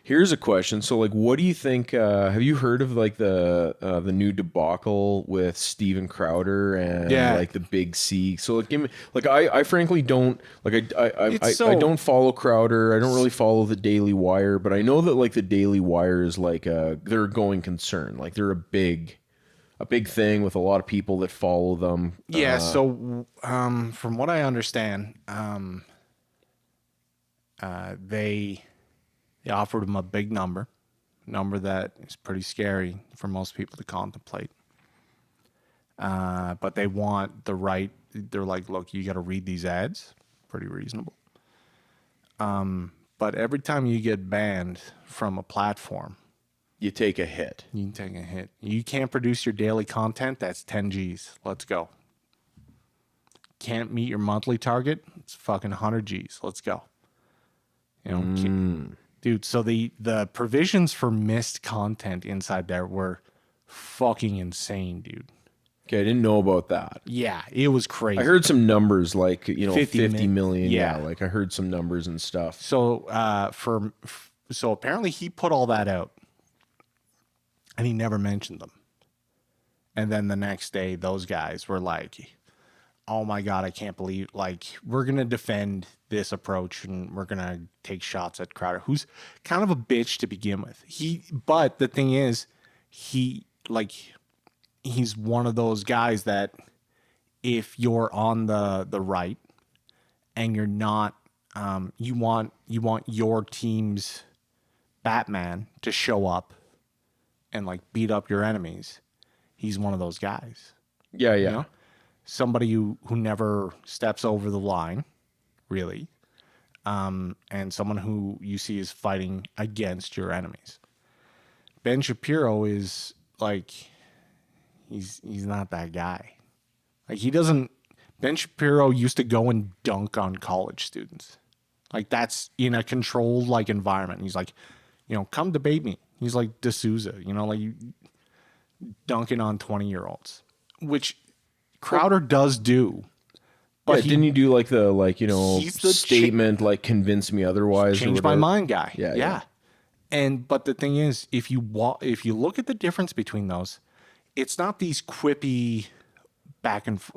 Here's a question. So, like, what do you think? Have you heard of like the new debacle with Steven Crowder and Yeah. like the Big C? So, like, give me like I frankly don't like It's I so don't follow Crowder. I don't really follow the Daily Wire, but I know that like the Daily Wire is like they're a going concern. Like they're a big thing with a lot of people that follow them. yeah. So from what I understand, they offered him a big number that is pretty scary for most people to contemplate. But they want the right. They're like, look, you got to read these ads. Pretty reasonable. But every time you get banned from a platform, You take a hit. you can take a hit. You can't produce your daily content. That's 10 G's. Let's go. Can't meet your monthly target. It's fucking 100 G's. Let's go. You know, dude. So the provisions for missed content inside there were fucking insane, dude. Okay, I didn't know about that. Yeah, it was crazy. I heard some numbers like 50 50 million. yeah. Like I heard some numbers and stuff. So so apparently he put all that out, and he never mentioned them. And then the next day, those guys were like, "Oh my god, I can't believe! Like, we're gonna defend this approach, and we're gonna take shots at Crowder, who's kind of a bitch to begin with." But the thing is, he's one of those guys that if you're on the right and you're not, you want your team's Batman to show up and like beat up your enemies. He's one of those guys. Yeah, yeah. You know? Somebody who never steps over the line, really. And someone who you see is fighting against your enemies. Ben Shapiro is like, he's not that guy. Like he doesn't, Ben Shapiro used to go and dunk on college students. Like that's in a controlled like environment. He's like, come debate me. He's like D'Souza, like dunking on 20-year-olds, which Crowder does do. But didn't you do like the he's the statement like convince me otherwise? Change my mind guy. Yeah. But the thing is, if you look at the difference between those, it's not these quippy facts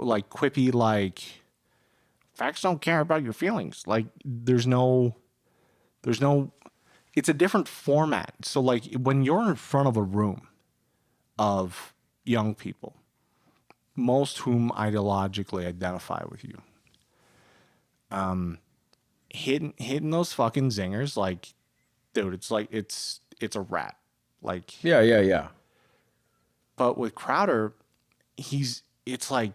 don't care about your feelings. Like there's no it's a different format. So like when you're in front of a room of young people, most whom ideologically identify with you, hitting those fucking zingers, like, dude, it's like it's a rat. Like Yeah. But with Crowder, it's the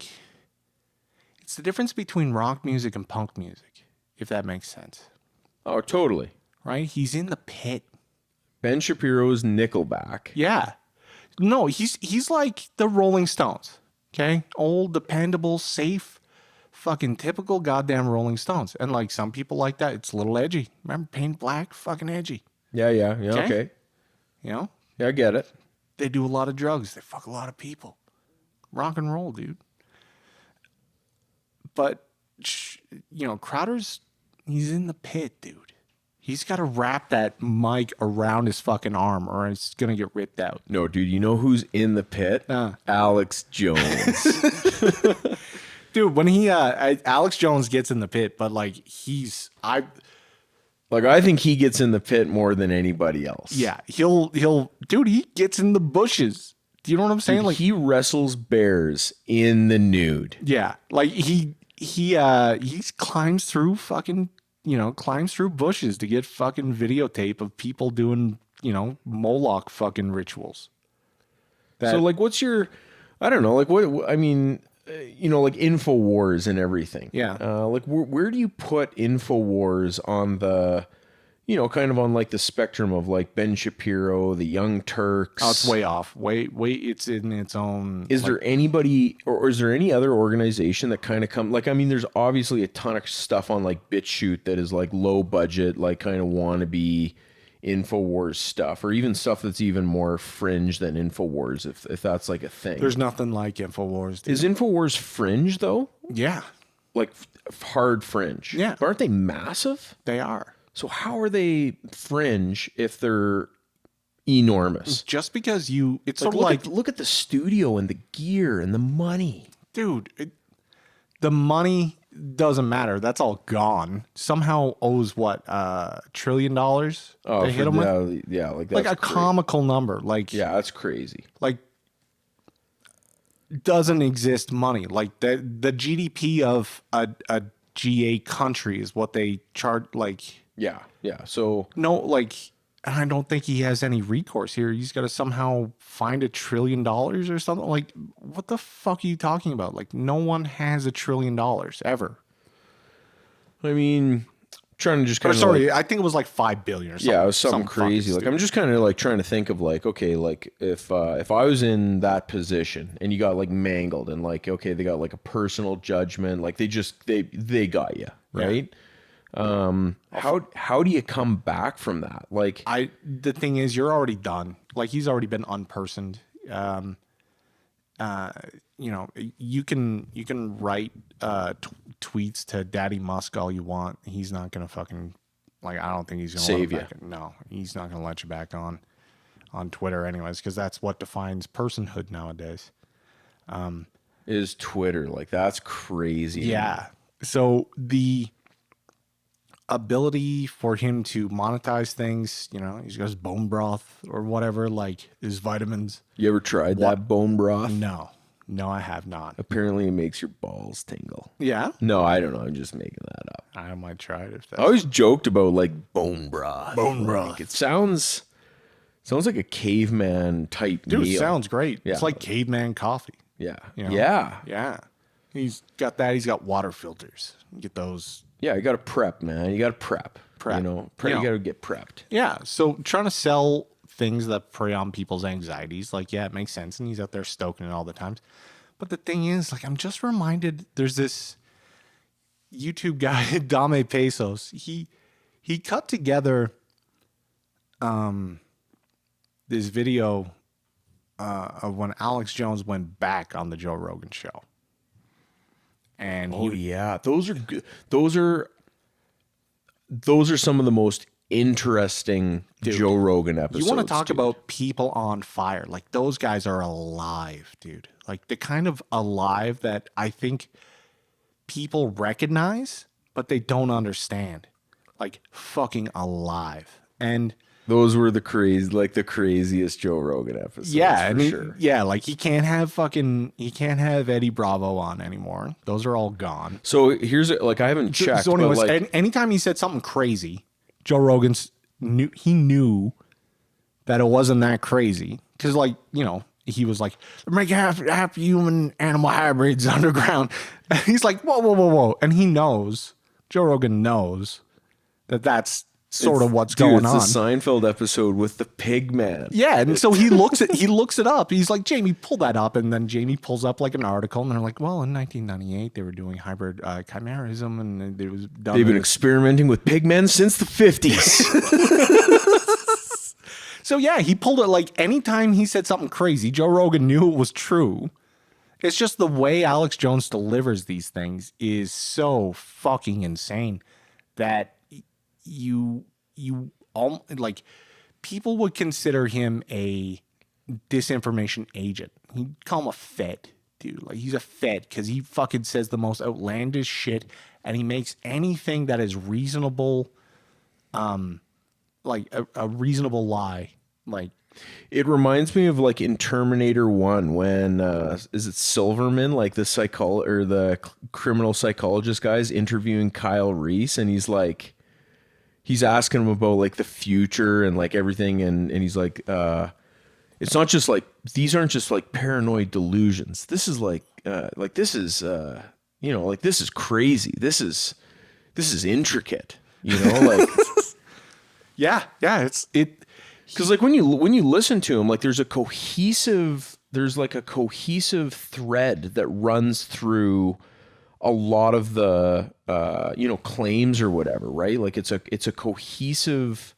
difference between rock music and punk music, if that makes sense. Oh, totally. Right? He's in the pit. Ben Shapiro's Nickelback. Yeah. No, he's like the Rolling Stones. Okay? Old, dependable, safe, fucking typical goddamn Rolling Stones. And like some people like that, it's a little edgy. Remember Paint Black? Fucking edgy. Yeah, okay. Yeah, I get it. They do a lot of drugs. They fuck a lot of people. Rock and roll, dude. But, Crowder's, he's in the pit, dude. He's got to wrap that mic around his fucking arm or it's going to get ripped out. No, dude, you know who's in the pit? Alex Jones. Dude, when Alex Jones gets in the pit, but like I think he gets in the pit more than anybody else. Yeah, dude, he gets in the bushes. Do you know what I'm saying? Dude, like he wrestles bears in the nude. Yeah, like he climbs through fucking, climbs through bushes to get fucking videotape of people doing, Moloch fucking rituals. So like, what's your, I don't know, like what, I mean, like InfoWars and everything. Yeah. Like where do you put InfoWars on the, kind of on like the spectrum of like Ben Shapiro, the Young Turks? Oh, it's way off. Wait, it's in its own. Is there anybody, or is there any other organization that kind of like, I mean, there's obviously a ton of stuff on like BitChute that is like low budget, like kind of wannabe InfoWars stuff, or even stuff that's even more fringe than InfoWars, if that's like a thing. There's nothing like InfoWars, dude. Is InfoWars fringe though? Yeah. Like hard fringe? Yeah. But aren't they massive? They are. So how are they fringe if they're enormous? Just because it's Like, sort of like, look at the studio and the gear and the money. dude, the money doesn't matter. That's all gone. Somehow owes what, $1 trillion they hit him with? Yeah, like that's Like a comical number. Like, yeah, that's crazy. like doesn't exist money. Like the GDP of a G8 country is what they charge. Like, Yeah, yeah. So no, like, I don't think he has any recourse here. He's got to somehow find $1 trillion or something. Like, what the fuck are you talking about? Like, no one has $1 trillion ever. I mean, trying to just kind of Sorry, I think it was like 5 billion or something. yeah, it was something crazy. Like I'm just kind of like trying to think of like, okay, like if I was in that position and you got like mangled and like, okay, they got like a personal judgment, like they got you, right? How do you come back from that? Like The thing is, you're already done. Like, he's already been unpersoned. You know, you can write tweets to Daddy Musk all you want. He's not gonna fucking, like, I don't think he's gonna Save let you. No, he's not gonna let you back on Twitter anyways, because that's what defines personhood nowadays. is Twitter, like that's crazy. Yeah. So the ability for him to monetize things, you know, he's got his bone broth or whatever, like his vitamins. You ever tried that bone broth? No, I have not. Apparently it makes your balls tingle. Yeah, No, I don't know. I'm just making that up. I might try it if I that's. always joked about like bone broth. Bone broth. Like, it sounds like a caveman type Dude, meal. it sounds great. Yeah. It's like caveman coffee. Yeah. You know? Yeah. Yeah. He's got that. He's got water filters. You get those. Yeah, you got to prep, man. You got to prep. Prep. You know, You know. you got to get prepped. Yeah. So trying to sell things that prey on people's anxieties, like, yeah, it makes sense. And he's out there stoking it all the time. But the thing is, like, I'm just reminded there's this YouTube guy, Dame Pesos. He cut together this video of when Alex Jones went back on the Joe Rogan show. And Oh yeah, those are good. Those are some of the most interesting Joe Rogan episodes. you want to talk dude. about people on fire. Like, those guys are alive, dude. Like, the kind of alive that I think people recognize, but they don't understand. Like, fucking alive. And Those were the craziest Joe Rogan episodes. yeah, for sure. yeah, like he can't have Eddie Bravo on anymore. Those are all gone. So here's like I haven't checked. So anyways, but like, anytime he said something crazy, Joe Rogan's knew that it wasn't that crazy. Because, like, you know, he was like, make half human animal hybrids underground. And he's like, whoa. And he knows, Joe Rogan knows that that's sort of what's going on. It's the Seinfeld episode with the pig man. Yeah, and so he looks it up. He's like, Jamie, pull that up, and then Jamie pulls up like an article, and they're like, well, in 1998 they were doing hybrid chimerism, and it was done. They've been experimenting with pig men since the 50s. So yeah, he pulled it. Like, anytime he said something crazy, Joe Rogan knew it was true. It's just the way Alex Jones delivers these things is so fucking insane that like, people would consider him a disinformation agent. He'd call him a Fed, dude. Like, he's a Fed because he fucking says the most outlandish shit, and he makes anything that is reasonable, like a reasonable lie. Like, It reminds me of like in Terminator 1 when is it Silverman, like the criminal psychologist guy's interviewing Kyle Reese, and he's asking him about like the future and like everything, and he's like it's not just like, these aren't just like paranoid delusions. This is like this is you know, like this is crazy. This is intricate, you know, like yeah, because like when you listen to him, like there's a cohesive thread that runs through a lot of the you know, claims or whatever, right? Like it's a cohesive,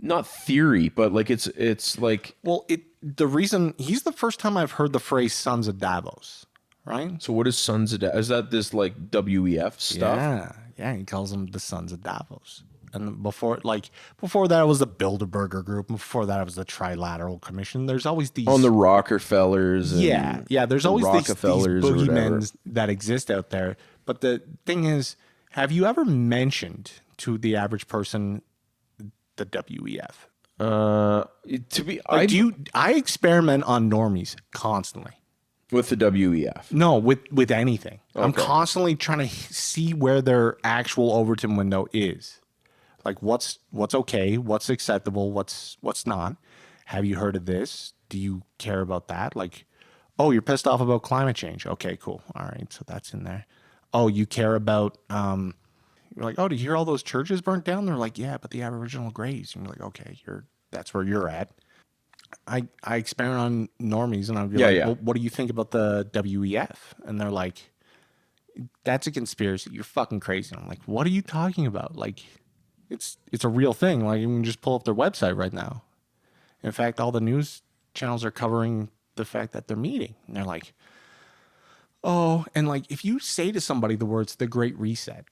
not theory, but like it's like, well, the reason he's the first time I've heard the phrase "Sons of Davos," right? so what is Sons of Davos? Is that this like WEF stuff? Yeah, he calls them the Sons of Davos. And before that, it was the Bilderberger Group. And before that, it was the Trilateral Commission. There's always these On the Rockefellers. yeah. There's the always these Rockefellers or whatever. boogeymen that exist out there. But the thing is, have you ever mentioned to the average person the WEF? To be, I experiment on normies constantly. with the WEF. No, with anything. I'm Okay. constantly trying to see where their actual Overton window is. Like what's okay, what's acceptable, what's not. Have you heard of this? Do you care about that? Like, oh, you're pissed off about climate change. Okay, cool. All right, so that's in there. Oh, you care about you're like, oh, did you hear all those churches burnt down? They're like, yeah, but the Aboriginal graves. And you're like, okay, that's where you're at. I experiment on normies and I'll be like, well, what do you think about the WEF? And they're like, that's a conspiracy. You're fucking crazy. And I'm like, what are you talking about? Like, it's a real thing. Like, you can just pull up their website right now. In fact, all the news channels are covering the fact that they're meeting. And they're like, oh, and like, if you say to somebody the words, the Great Reset.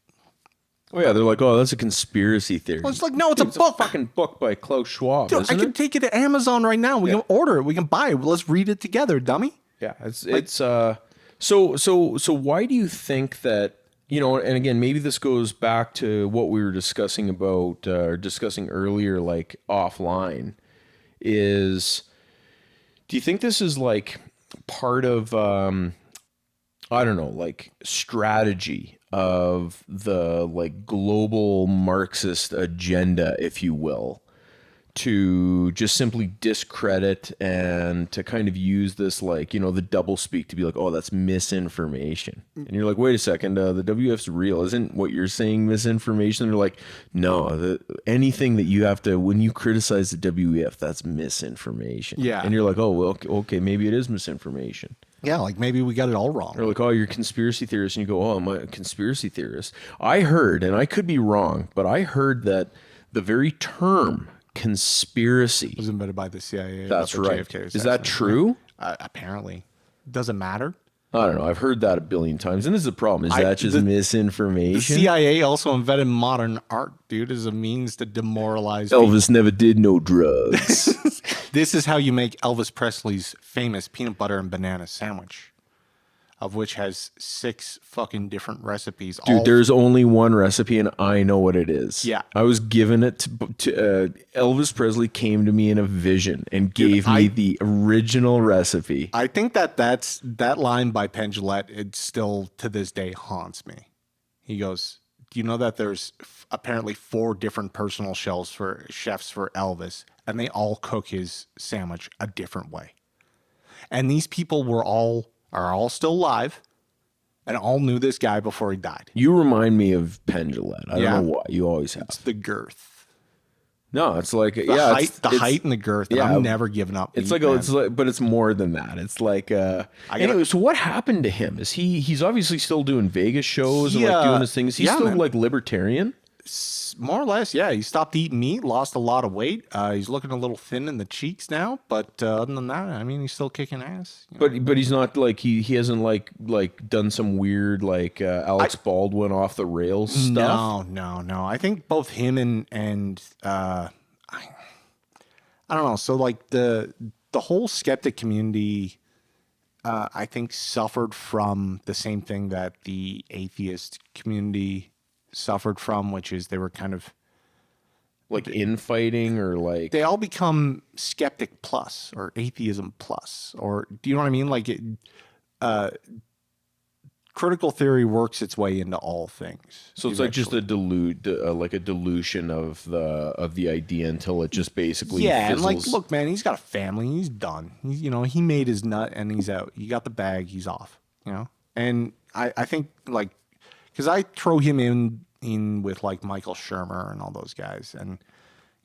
Oh yeah, they're like, oh, that's a conspiracy theory. Well, it's like, no, it's a It's book. a fucking book by Klaus Schwab, Dude, I isn't can it? take it to Amazon right now. We can order it. We can buy it. Let's read it together, dummy. Yeah, so why do you think that, you know, and again, maybe this goes back to what we were discussing about or discussing earlier, like offline, is do you think this is like part of I don't know, like strategy of the like global Marxist agenda, if you will, to just simply discredit and to kind of use this, like, you know, the double speak to be like, oh, that's misinformation. And you're like, wait a second, the WF's real. Isn't what you're saying misinformation? They're like, no, anything that you have to, when you criticize the WEF, that's misinformation. Yeah. And you're like, oh, well, okay, maybe it is misinformation. Yeah, like maybe we got it all wrong. They're like, oh, you're a conspiracy theorist. And you go, oh, I'm a conspiracy theorist. I heard, and I could be wrong, but I heard that the very term conspiracy It was invented by the CIA. That's about the right. JFK Is that true? Apparently. Doesn't matter. I don't know. I've heard that a billion times. And this is the problem. Is that just The misinformation? CIA also invented modern art, dude, as a means to demoralize Elvis never did no drugs. people. This is how you make Elvis Presley's famous peanut butter and banana sandwich, of which has 6 fucking different recipes. Dude, there's only one recipe and I know what it is. Yeah. I was given it to Elvis Presley came to me in a vision and gave me the original recipe. I think that line by Penn Jillette, it still to this day haunts me. He goes, do you know that there's apparently 4 different personal chefs for Elvis, and they all cook his sandwich a different way. And these people are all still alive and all knew this guy before he died. You remind me of Penn Jillette. I don't know why. You always have. It's the girth. No, it's like The it's height and the girth. And I'm never giving up. It's meat, like, but it's more than that. It's like, anyway. So what happened to him? Is he's obviously still doing Vegas shows and like doing his things. He's still like libertarian. More or less, yeah. He stopped eating meat, lost a lot of weight. He's looking a little thin in the cheeks now, but other than that, I mean, he's still kicking ass. But he's not like he hasn't like done some weird like Alex Baldwin off the rails stuff. No. I think both him and I don't know. So like the whole skeptic community, I think suffered from the same thing that the atheist community suffered from, which is they were kind of like infighting or like they all become skeptic plus or atheism plus, or do you know what I mean? Like critical theory works its way into all things. So it's like just a dilution of the idea until it just basically fizzles. And like, look, man, he's got a family, he's done. He made his nut and he's out. He got the bag, he's off. And I think like, because I throw him in with like Michael Shermer and all those guys, and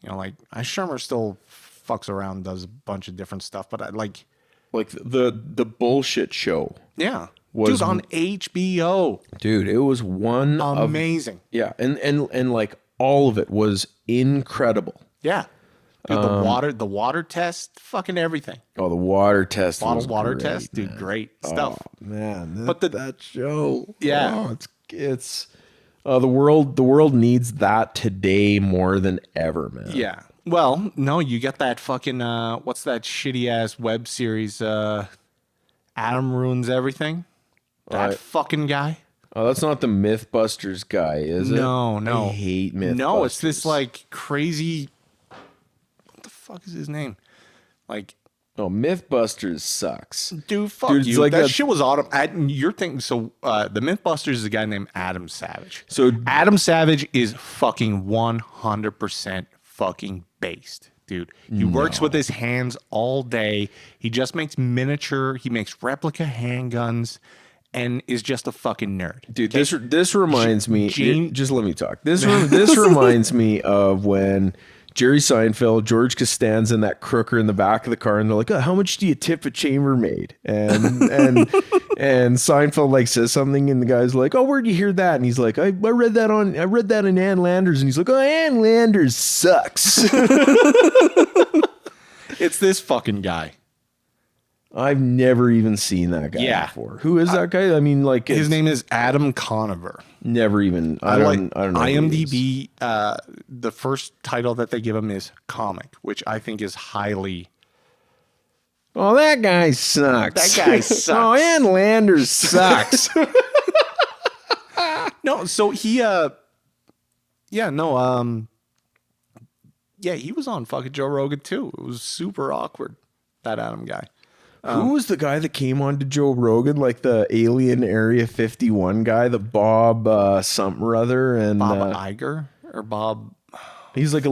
like Shermer still fucks around, does a bunch of different stuff, but I like the bullshit show. Yeah, was on HBO. Dude, it was one amazing. And like all of it was incredible. Yeah. Dude, the water test, fucking everything. Oh, the water test. Bottled water test, dude, great stuff. Man, but that show. Yeah. it's The world needs that today more than ever, man. Yeah. Well, no, you get that fucking what's that shitty ass web series? Adam Ruins Everything. That fucking guy. Oh, that's not the Mythbusters guy, is it? No. I hate Mythbusters. No, it's this like crazy. What the fuck is his name? Like, oh, Mythbusters sucks. dude, fuck Dude, it's you. like That a- shit was autumn. You're thinking so. The Mythbusters is a guy named Adam Savage. So Adam Savage is fucking 100% fucking based, dude. He works with his hands all day. He just makes miniature. He makes replica handguns, and is just a fucking nerd. dude, this reminds me. Gene- Just let me talk. This reminds me of when Jerry Seinfeld, George Costanza, and that crooker in the back of the car, and they're like, "Oh, how much do you tip a chambermaid?" And Seinfeld like says something, and the guy's like, "Oh, where'd you hear that?" And he's like, "I read that in Ann Landers," and he's like, "Oh, Ann Landers sucks." It's this fucking guy. I've never even seen that guy before. Who is that guy? I mean, like His name is Adam Conover. never even. I don't know. who he is. IMDb, the first title that they give him is comic, which I think is highly. Oh, that guy sucks. That guy sucks. Oh, Ann Landers sucks. No, so he, he was on fucking Joe Rogan too. It was super awkward, that Adam guy. Who was the guy that came on to Joe Rogan, like the alien Area 51 guy, the Bob something or other, and Bob Iger or Bob. he was like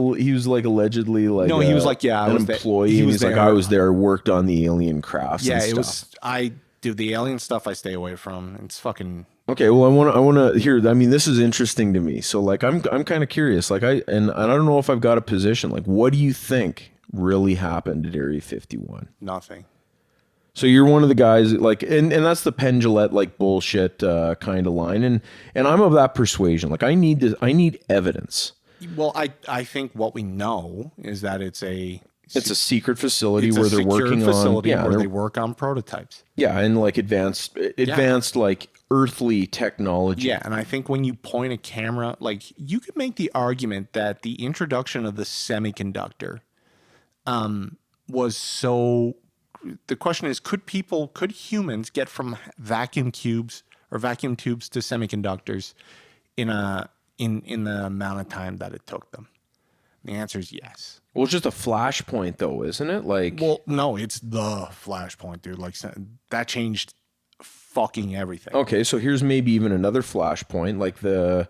allegedly like No, he was like, yeah, I an was there. employee. He And was he's like, there. I was there, worked on the alien crafts. Yeah, and it stuff. was. The alien stuff I stay away from. It's fucking. Okay, well, I want to hear. I mean, this is interesting to me. So, like, I'm kind of curious. Like, I don't know if I've got a position. Like, what do you think really happened at Area 51? Nothing. So you're one of the guys, like, and that's the Pendulette like bullshit kind of line, and I'm of that persuasion. Like, I need evidence. Well, I think what we know is that it's a secret facility it's where a they're secure working facility on where they're- they work on prototypes. yeah, and like advanced like earthly technology. Yeah, and I think when you point a camera, like you could make the argument that the introduction of the semiconductor was so. The question is, could humans get from vacuum tubes to semiconductors in the amount of time that it took them? The answer is yes. Well, it's just a flashpoint, though, isn't it? Like, Well, no, it's the flashpoint, dude. Like that changed fucking everything. okay, so here's maybe even another flashpoint, like the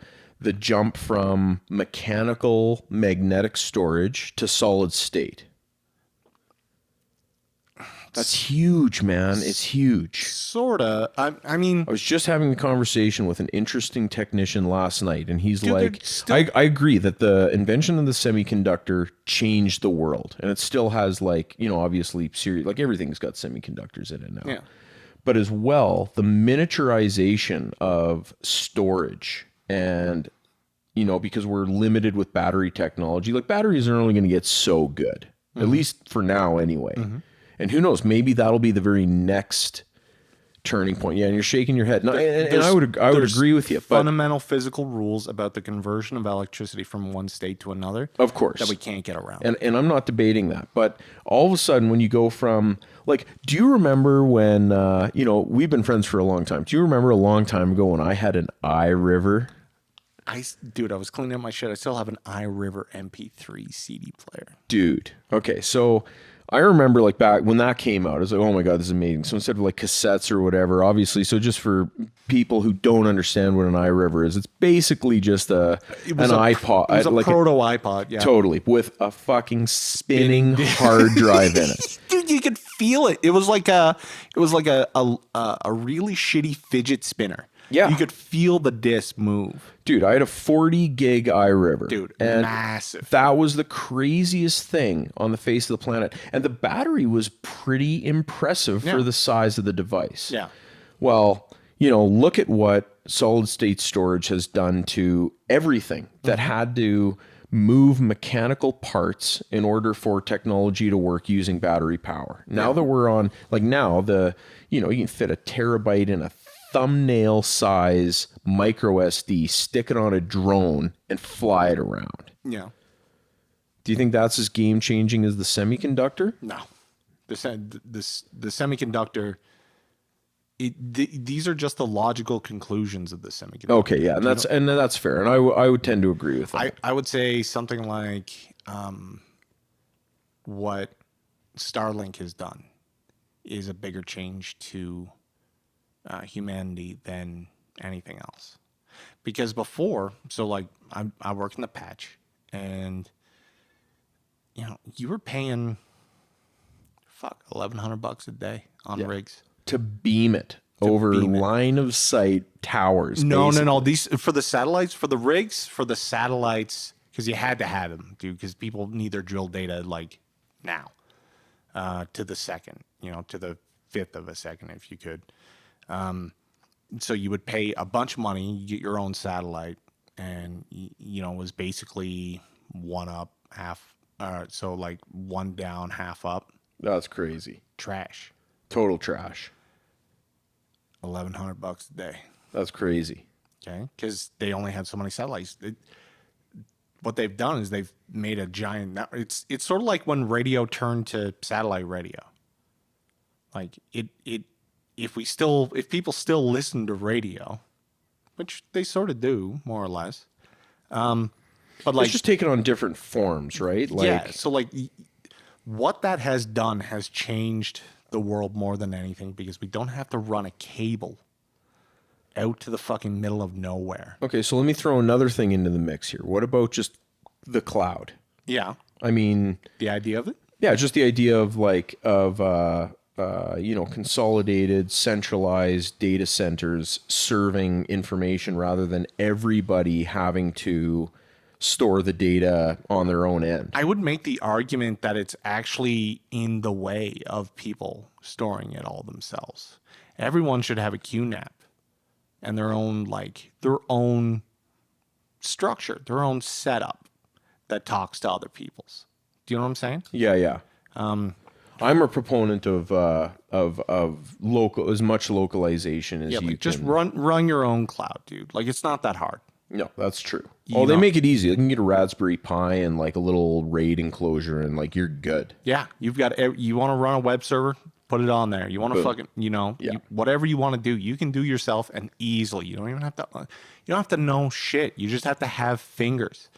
jump from mechanical magnetic storage to solid state. That's huge, man. It's huge. Sorta. I mean, I was just having a conversation with an interesting technician last night, and he's Dude, like, they're still- I agree that the invention of the semiconductor changed the world, and it still has, like, you know, obviously, like everything's got semiconductors in it now. yeah. But as well, the miniaturization of storage, and, you know, because we're limited with battery technology, like batteries are only going to get so good, at least for now anyway. And who knows, maybe that'll be the very next turning point. Yeah, and you're shaking your head. No, and I would agree with you. But Fundamental physical rules about the conversion of electricity from one state to another of course. that we can't get around. And I'm not debating that. But all of a sudden, when you go from, like, do you remember when, you know, we've been friends for a long time. Do you remember a long time ago when I had an iRiver? Dude, I was cleaning up my shit. I still have an iRiver MP3 CD player. Dude. Okay, so I remember, like, back when that came out, I was like, oh my God, this is amazing. So instead of like cassettes or whatever, obviously, so just for people who don't understand what an iRiver is, it's basically just an iPod. It was a like proto iPod, yeah. Totally. With a fucking spinning hard drive in it. Dude, you could feel it. It was like a really shitty fidget spinner. Yeah. You could feel the disc move. Dude, I had a 40 gig iRiver. Dude, and massive. that was the craziest thing on the face of the planet. And the battery was pretty impressive for the size of the device. Yeah. Well, you know, look at what solid state storage has done to everything that had to move mechanical parts in order for technology to work using battery power. Now that we're on, like, now you can fit a terabyte in a thumbnail size micro SD, stick it on a drone, and fly it around. Yeah. Do you think that's as game changing as the semiconductor? No. The semiconductor, these are just the logical conclusions of the semiconductor. Okay, yeah, and that's fair, and I would tend to agree with that. I would say something like what Starlink has done is a bigger change to humanity than anything else. Because before, so like I work in the patch, and you know, you were paying $1,100 a day on rigs to beam it over line of sight towers. No. These for the satellites, for the rigs, for the satellites, because you had to have them, dude. Because people need their drill data like now, to the second, you know, to the fifth of a second, if you could. So you would pay a bunch of money, you get your own satellite, and you know, it was basically one up, half. So like one down, half up. That's crazy. Trash. Total trash. $1,100 a day. That's crazy. Okay, because they only had so many satellites. What they've done is they've made a giant. It's sort of like when radio turned to satellite radio. Like if people still listen to radio, which they sort of do more or less, but like it's just taken on different forms, right? Like, yeah. So like, what that has done has changed the world more than anything, because we don't have to run a cable out to the fucking middle of nowhere. Okay, so let me throw another thing into the mix here. What about just the cloud? Yeah. I mean, The idea of it? yeah, just the idea of consolidated, centralized data centers serving information rather than everybody having to store the data on their own end. I would make the argument that it's actually in the way of people storing it all themselves. Everyone should have a QNAP and their own structure, their own setup that talks to other people's. Do you know what I'm saying? Yeah. I'm a proponent of local, as much localization as you just can. run your own cloud, dude. Like, it's not that hard. No, that's true. They make it easy. They can get a Raspberry Pi and like a little RAID enclosure, and like you're good. Yeah, you want to run a web server, put it on there. You want to fucking, whatever you want to do, you can do yourself, and easily. You don't have to know shit. You just have to have fingers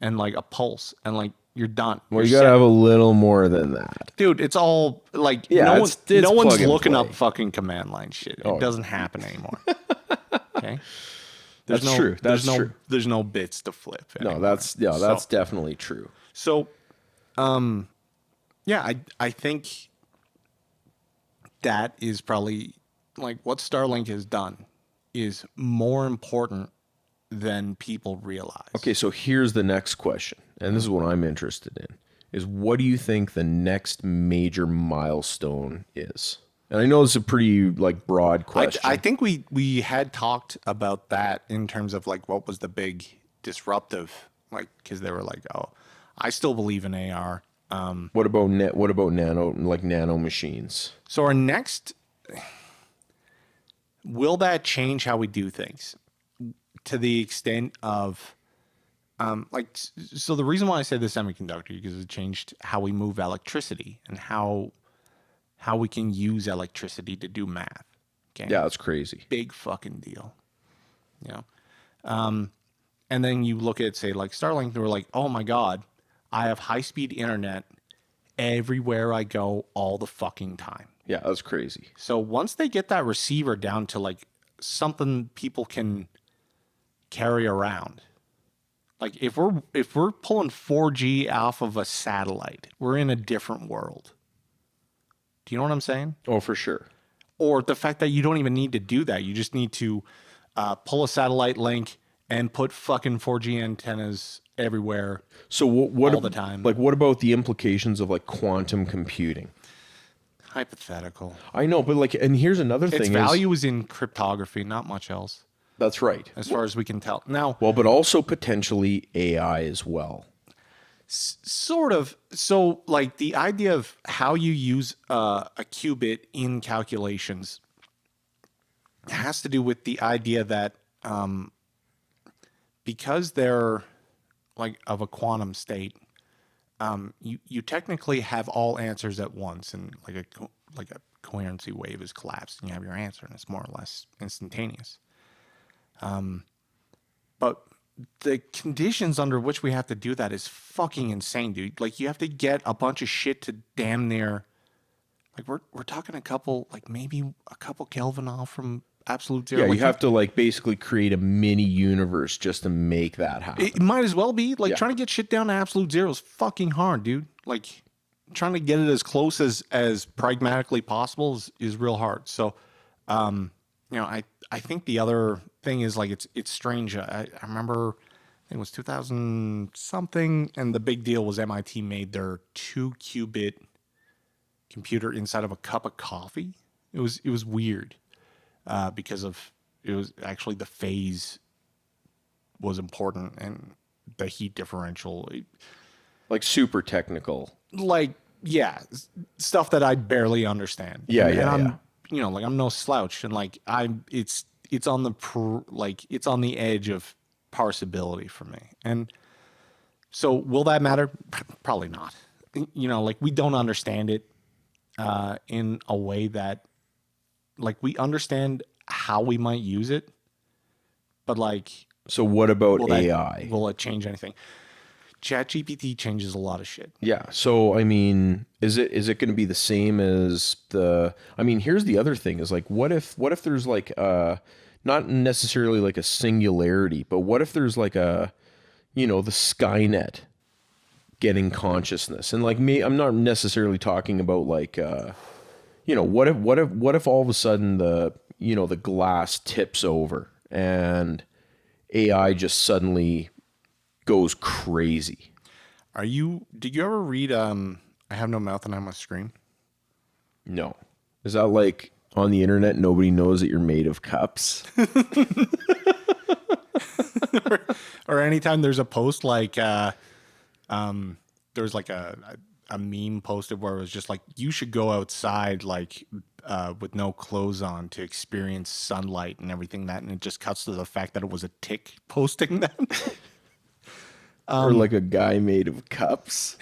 and like a pulse, and like you're done. Well, you gotta have a little more than that, dude. It's all like no one's looking up fucking command line shit. It doesn't happen anymore. Okay. That's true. There's no bits to flip anymore. No, that's definitely true. So, I think that is probably like what Starlink has done is more important than people realize. Okay, so here's the next question, and this is what I'm interested in: is what do you think the next major milestone is? And I know it's a pretty like broad question. I think we had talked about that in terms of like what was the big disruptive, like, because they were like, oh, I still believe in AR. What about nano machines? So our next, will that change how we do things to the extent of so the reason why I say the semiconductor, because it changed how we move electricity and how we can use electricity to do math. Okay? Yeah, that's crazy. Big fucking deal. You know? And then you look at, say, like Starlink, they were like, oh my God, I have high-speed internet everywhere I go all the fucking time. Yeah, that's crazy. So once they get that receiver down to like something people can carry around, like if we're pulling 4G off of a satellite, we're in a different world. Do you know what I'm saying? Oh, for sure. Or the fact that you don't even need to do that. You just need to pull a satellite link and put fucking 4G antennas everywhere. So what all the time. Like, what about the implications of like quantum computing? Hypothetical. I know, but like, and here's another thing. Its value is in cryptography, not much else. That's right. As far as we can tell. Now, well, but also potentially AI as well. Sort of. So, like, the idea of how you use a qubit in calculations has to do with the idea that because they're like of a quantum state, you technically have all answers at once, and like a coherency wave is collapsed, and you have your answer, and it's more or less instantaneous. But the conditions under which we have to do that is fucking insane, dude. Like, you have to get a bunch of shit to damn near, like, we're talking a couple, like maybe a couple Kelvin off from absolute zero. Yeah, like you have to like basically create a mini universe just to make that happen. It might as well be. Like, trying to get shit down to absolute zero is fucking hard, dude. Like, trying to get it as close as pragmatically possible is real hard. So, I think the other thing is, like, it's strange. I remember, I think it was 2000 something, and the big deal was MIT made their 2-qubit computer inside of a cup of coffee. It was weird because it was actually the phase was important and the heat differential. Like super technical. Like, yeah, stuff that I barely understand. Yeah, and yeah, I'm, like, I'm no slouch, and like it's on the it's on the edge of parsability for me. And so, will that matter? Probably not. Like, we don't understand it in a way that, like, we understand how we might use it, but like, So what about AI? Will it change anything? ChatGPT changes a lot of shit. Yeah. So I mean, is it going to be the same as I mean, here's the other thing is like what if there's like not necessarily like a singularity, but what if there's like the Skynet getting consciousness? And like I'm not necessarily talking about like what if all of a sudden the glass tips over and AI just suddenly goes crazy. Did you ever read I Have No Mouth and I Must Scream? No. Is that like on the internet nobody knows that you're made of cups? or anytime there's a post like there's like a meme posted where it was just like, you should go outside like with no clothes on to experience sunlight and everything and it just cuts to the fact that it was a tick posting that. Or like a guy made of cups.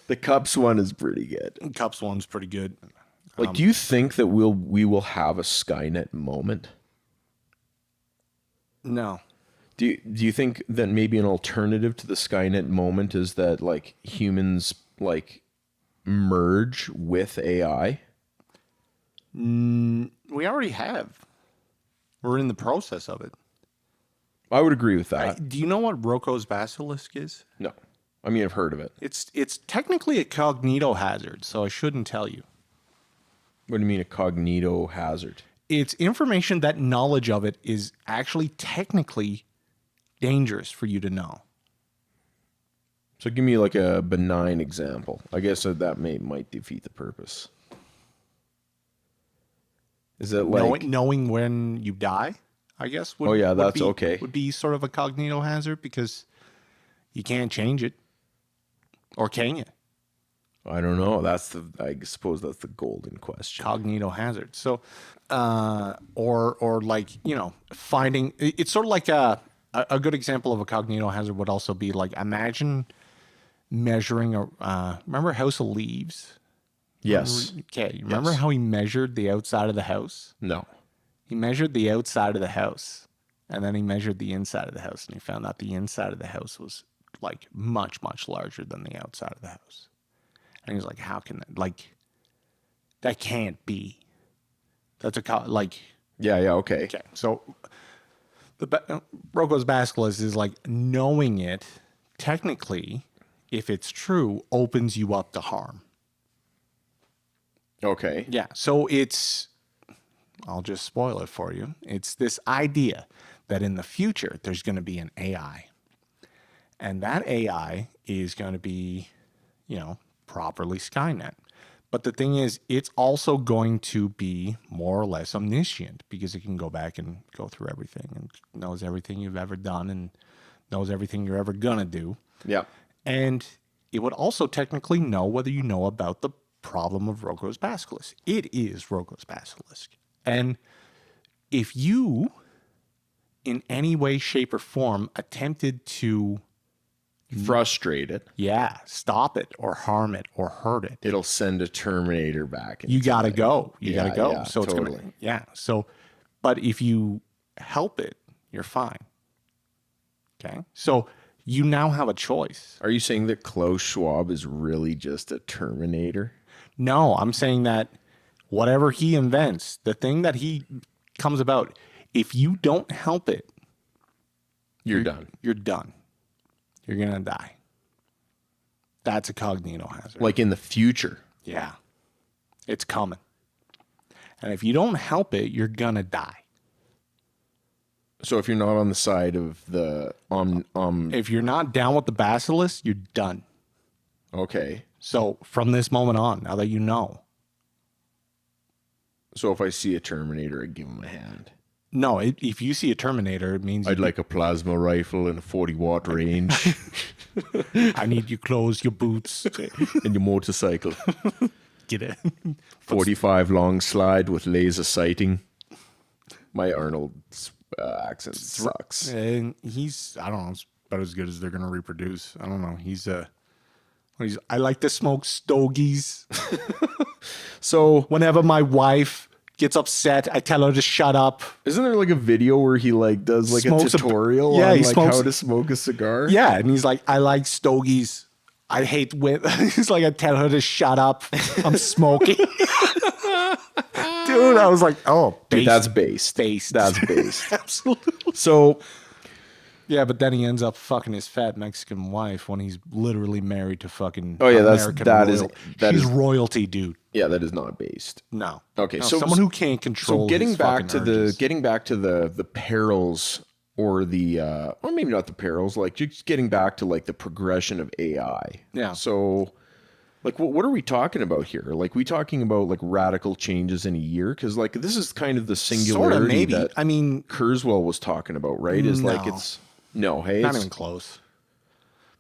The cups one is pretty good. Cups one's pretty good. Like, do you think that we will have a Skynet moment? No. Do you think that maybe an alternative to the Skynet moment is that like humans like merge with AI? We already have. We're in the process of it. I would agree with that. Do you know what Rocco's basilisk is? No. I mean, I've heard of it. It's technically a cognito hazard, so I shouldn't tell you. What do you mean a cognito hazard? It's information that knowledge of it is actually technically dangerous for you to know. So give me like a benign example. I guess that might defeat the purpose. Is it like knowing when you die? I guess. Okay. Would be sort of a cognito hazard because you can't change it, or can you? I don't know. I suppose that's the golden question. Cognito hazard. So, or like finding. It's sort of like a good example of a cognito hazard would also be like, imagine measuring remember House of Leaves? Yes. Okay. Remember how he measured the outside of the house? No. He measured the outside of the house, and then he measured the inside of the house, and he found out the inside of the house was like much, much larger than the outside of the house. And he's like, how can that, like, that can't be. That's Yeah, okay. Okay, so Rocco's basilisk is like, knowing it, technically, if it's true, opens you up to harm. Okay. Yeah, so I'll just spoil it for you. It's this idea that in the future, there's going to be an AI. And that AI is going to be, properly Skynet. But the thing is, it's also going to be more or less omniscient because it can go back and go through everything and knows everything you've ever done and knows everything you're ever going to do. Yeah. And it would also technically know whether you know about the problem of Rocco's basilisk. It is Rocco's basilisk. And if you, in any way, shape, or form, attempted to, Frustrate it. stop it or harm it or hurt it, It'll send a Terminator back. you got to go. You Yeah, got to go. yeah, So totally. it's going to, So, but if you help it, you're fine. Okay. So you now have a choice. Are you saying that Klaus Schwab is really just a Terminator? No, I'm saying that whatever he invents, the thing that he comes about, if you don't help it, You're done. you're done. You're going to die. That's a cognito hazard. Like in the future. Yeah. It's coming. And if you don't help it, you're going to die. So if you're not on the side of the If you're not down with the basilisk, you're done. okay. So from this moment on, now that you know. So if I see a Terminator, I give him a hand. No, if you see a Terminator, it means I'd like a plasma rifle and a 40-watt range I need your clothes, your boots. and your motorcycle. Get it. 45 long slide with laser sighting. My Arnold's accent sucks. And he's, I don't know, it's about as good as they're going to reproduce. I don't know. I like to smoke stogies. So Whenever my wife gets upset, I tell her to shut up. isn't there like a video where he like does like Smokes a a- tutorial yeah, on he like smokes- how to smoke a cigar? Yeah, and he's like, I like stogies. I hate whip. He's like, I tell her to shut up. I'm smoking. Dude, I was like, oh, Dude, based. that's based. Based. That's based. Absolutely. So Yeah, but then he ends up fucking his fat Mexican wife when he's literally married to fucking Oh, yeah, American that is- royal. that She's is- royalty, dude. yeah, that is not based. No. Okay, No, so- someone who can't control. So getting his back fucking to urges. the perils or the or maybe not the perils, like just getting back to like the progression of AI. Yeah. So like what are we talking about here? Like we talking about like radical changes in a year? Because like this is kind of the singularity Sort of, maybe. that I mean, Kurzweil was talking about, right? Is like No. it's no, hey, not it's, even close.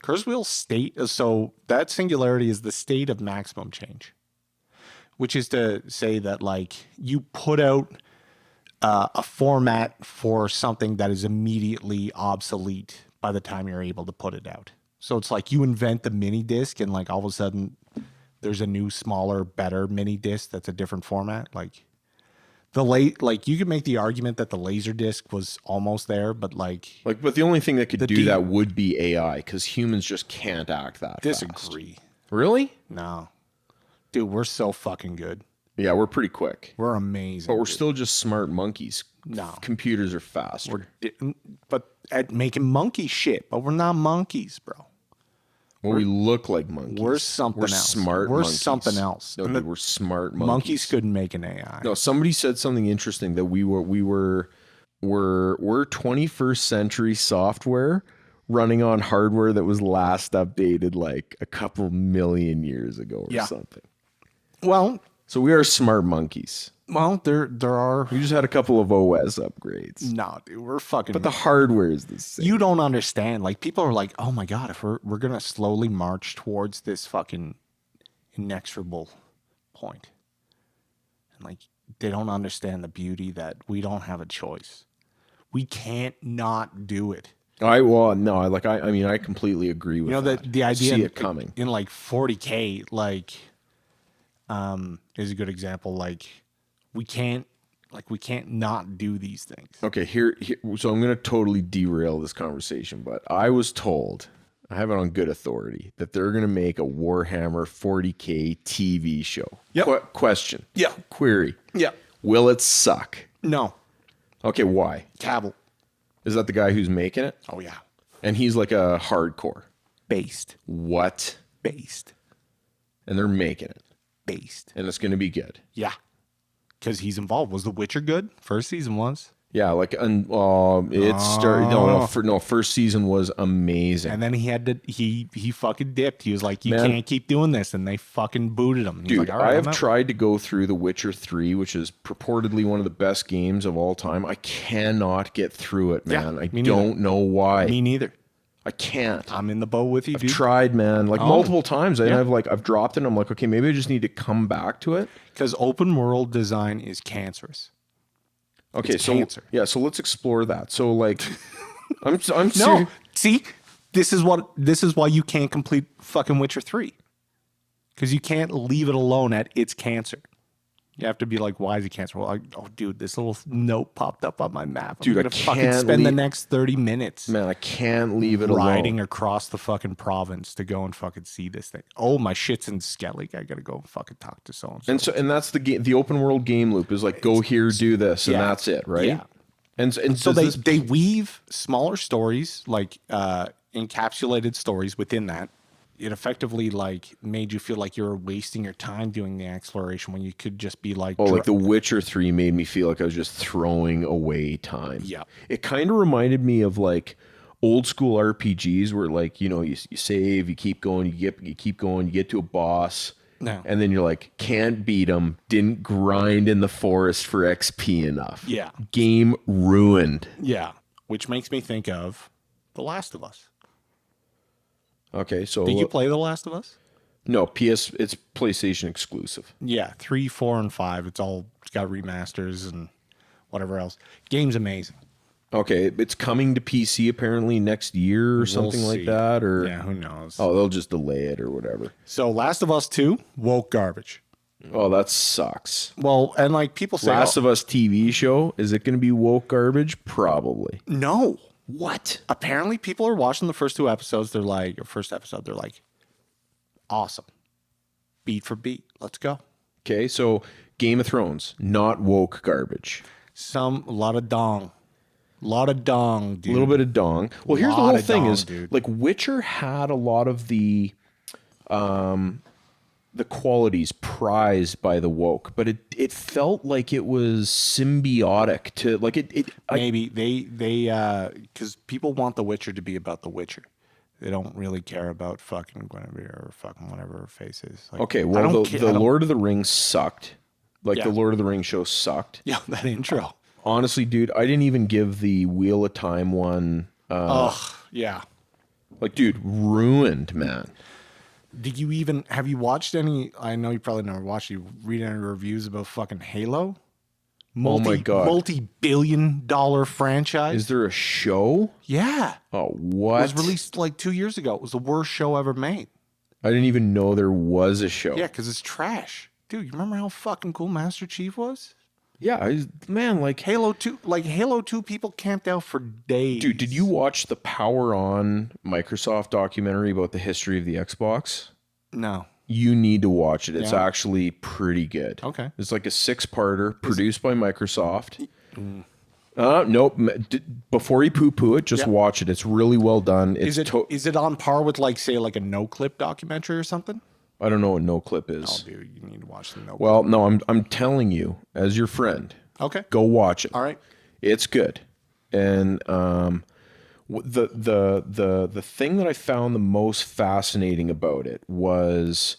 Kurzweil's state, so that singularity is the state of maximum change, which is to say that like you put out a format for something that is immediately obsolete by the time you're able to put it out. So it's like you invent the mini disc and like all of a sudden there's a new, smaller, better mini disc that's a different format. Like like you could make the argument that the laser disc was almost there, but like but the only thing that could do D- that would be AI because humans just can't act that fast. disagree. Really? No. Dude, we're so fucking good. Yeah, we're pretty quick. We're amazing. But we're still just smart monkeys. No. Computers are faster. But at making monkey shit, but we're not monkeys, bro. Well, we look like monkeys. We're something else. Smart We're monkeys. something else. No, And dude, we're smart monkeys. Monkeys couldn't make an AI. No, somebody said something interesting that we're 21st century software running on hardware that was last updated like a couple million years ago or Yeah. something. Well, So we are smart monkeys. there are. We just had a couple of OS upgrades. No, dude, we're fucking. But the hardware is the same. you don't understand. Like people are like, oh my god, if we're gonna slowly march towards this fucking inexorable point, and like they don't understand the beauty that we don't have a choice. We can't not do it. I mean I completely agree with You know that. the idea See it coming. in like 40K, like is a good example. Like we can't not do these things. Okay, here so I'm going to totally derail this conversation, but I was told, I have it on good authority, that they're going to make a Warhammer 40K TV show. Yep. Question. Yeah. Query. Yeah. Will it suck? No. Okay, why? Cavill. Is that the guy who's making it? Oh yeah. And he's like a hardcore. Based. What? Based. And they're making it. Based. And it's going to be good. Yeah. Because he's involved. Was The Witcher good? First season was. Yeah, like it started. First season was amazing. And then he had to he fucking dipped. He was like, you Man. can't keep doing this, and they fucking booted him. And he's Dude, like, all right, I I'm have out. tried to go through The Witcher 3, which is purportedly one of the best games of all time. I cannot get through it, man. I me neither. don't know why. Me neither. I can't. I'm in the boat with you, dude. Tried, man, like multiple times. And Yeah. I've dropped it. And I'm like, okay, maybe I just need to come back to it. Because open world design is cancerous. Okay, It's so cancer. yeah, so let's explore that. So like, I'm No, see, this is why you can't complete fucking Witcher 3. Because you can't leave it alone at it's cancer. You have to be like, why is it cancer? Well, oh, dude, this little note popped up on my map. I'm Dude, I gonna fucking can't spend the next 30 minutes Man, I can't leave it riding alone. across the fucking province to go and fucking see this thing. Oh, my shit's in Skellig. I gotta go and fucking talk to so-and-so. And that's the game. The open world game loop is like, go here, do this, and yeah. that's it, right? Yeah. And So does they weave smaller stories, like encapsulated stories within that. It effectively like made you feel like you were wasting your time doing the exploration when you could just be like, like The Witcher 3 made me feel like I was just throwing away time. Yeah. It kind of reminded me of like old school RPGs where like, you save, you keep going, you keep going, you get to a boss. No. And then you're like, can't beat him, didn't grind in the forest for XP enough. Yeah. Game ruined. Yeah. Which makes me think of The Last of Us. Okay, so Did you play The Last of Us? No, it's PlayStation exclusive. Yeah, 3, 4, and 5. It's got remasters and whatever else. Game's amazing. Okay, it's coming to PC apparently next year or something like that, or yeah, who knows? Oh, they'll just delay it or whatever. So Last of Us 2, woke garbage. Oh, that sucks. Well, and like people say, Last of Us TV show, is it going to be woke garbage? Probably. No. What? Apparently, people are watching the first 2 episodes. They're like, they're like, awesome. Beat for beat. Let's go. Okay, so Game of Thrones, not woke garbage. A lot of dong. Dude. A little bit of dong. Well, here's the whole thing is, dude. like, Witcher had a lot of the qualities prized by the woke, but it felt like it was symbiotic to, like, Maybe they because people want The Witcher to be about The Witcher. They don't really care about fucking Guinevere or fucking whatever her face is. Like, okay, well, the Lord of the Rings sucked. Like, Yeah. the Lord of the Rings show sucked. Yeah, that intro. Honestly, dude, I didn't even give the Wheel of Time one. Yeah. Like, dude, ruined, man. Have you watched any? I know you probably never watched. You read any reviews about fucking Halo? Oh my God. Multi-billion-dollar franchise. Is there a show? Yeah. Oh, It what? was released like 2 years ago. It was the worst show ever made. I didn't even know there was a show. Yeah, because it's trash. Dude, you remember how fucking cool Master Chief was? Yeah, man, like, Halo 2 people camped out for days. dude, did you watch the Power On Microsoft documentary about the history of the Xbox? No. You need to watch it. It's Yeah. actually pretty good. Okay. It's like a 6-parter produced by Microsoft. Nope. Before you poo-poo it, just Yeah. watch it. It's really well done. Is it on par with like say like a no clip documentary or something? I don't know what No Clip Oh, is. dude, you need to watch the no clip. Well, no, I'm telling you, as your friend, Okay. go watch it. All right. It's good. And the thing that I found the most fascinating about it was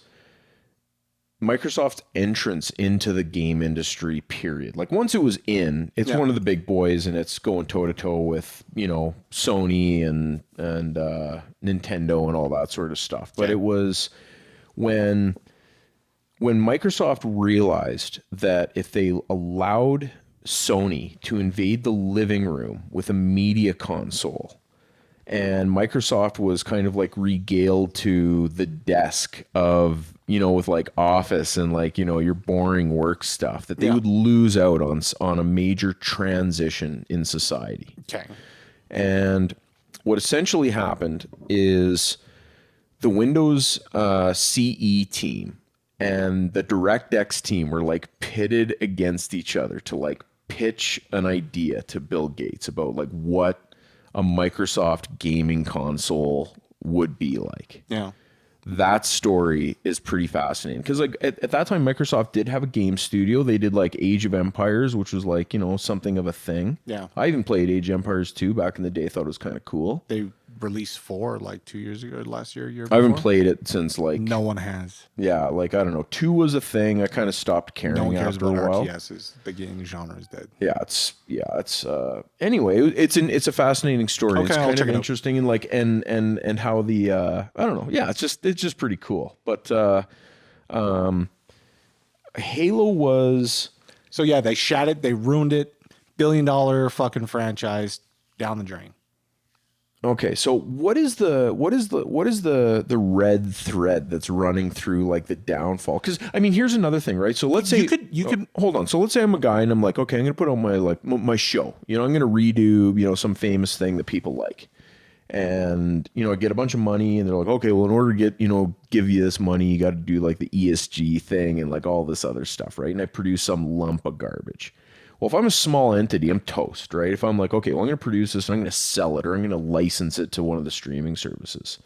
Microsoft's entrance into the game industry, period. Like, once it was in, it's Yeah. one of the big boys, and it's going toe to toe with, Sony and Nintendo and all that sort of stuff. But Okay. it was when Microsoft realized that if they allowed Sony to invade the living room with a media console, and Microsoft was kind of like regaled to the desk of, with like Office and like, your boring work stuff, that they Yeah. would lose out on a major transition in society. Okay. And what essentially happened is the Windows CE team and the DirectX team were like pitted against each other to like pitch an idea to Bill Gates about like what a Microsoft gaming console would be like. Yeah. That story is pretty fascinating because like at that time Microsoft did have a game studio. They did like Age of Empires, which was like, something of a thing. Yeah. I even played Age of Empires 2 back in the day. Thought it was kind of cool. They released 4 like 2 years ago, last year, I haven't played it since like, No one has. yeah, like, I don't know. 2 was a thing. I kind of stopped caring No one cares after a about while. RTSs. The gaming genre is dead. Anyway, it's a fascinating story. Okay, It's I'll kind check of it out. interesting and like, and how the, I don't know. Yeah, it's just pretty cool. But, Halo was, So yeah, they shat it. They ruined it. billion-dollar fucking franchise down the drain. Okay, so what is the red thread that's running through like the downfall? Because I mean, here's another thing, right? So let's say you could hold on. So let's say I'm a guy and I'm like, okay, I'm gonna put on my show. You know, I'm gonna redo some famous thing that people like, and I get a bunch of money, and they're like, okay, well, in order to get give you this money, you got to do like the ESG thing and like all this other stuff, right? And I produce some lump of garbage. Well, if I'm a small entity, I'm toast, right? If I'm like, okay, well, I'm going to produce this and I'm going to sell it or I'm going to license it to one of the streaming services.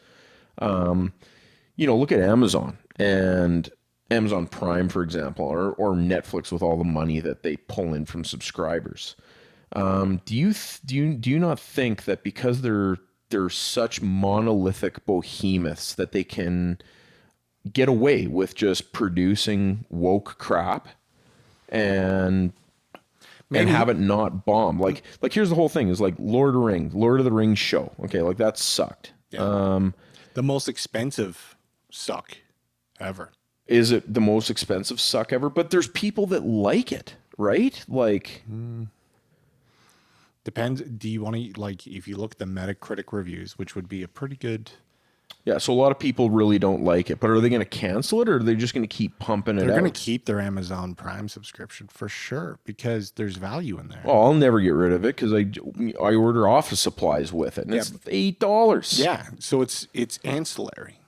Look at Amazon and Amazon Prime, for example, or Netflix with all the money that they pull in from subscribers. Do you not think that because they're such monolithic behemoths that they can get away with just producing woke crap and have it not bomb? Like here's the whole thing is like Lord of the Rings show. Okay, like that sucked. Yeah. The most expensive suck ever. Is it the most expensive suck ever? But there's people that like it, right? Like depends. Do you want to like if you look at the Metacritic reviews, which would be a pretty good. Yeah, so a lot of people really don't like it, but are they going to cancel it or are they just going to keep pumping it out? They're going to keep their Amazon Prime subscription for sure because there's value in there. Oh, I'll never get rid of it because I order office supplies with it, and it's $8. Yeah, so it's ancillary.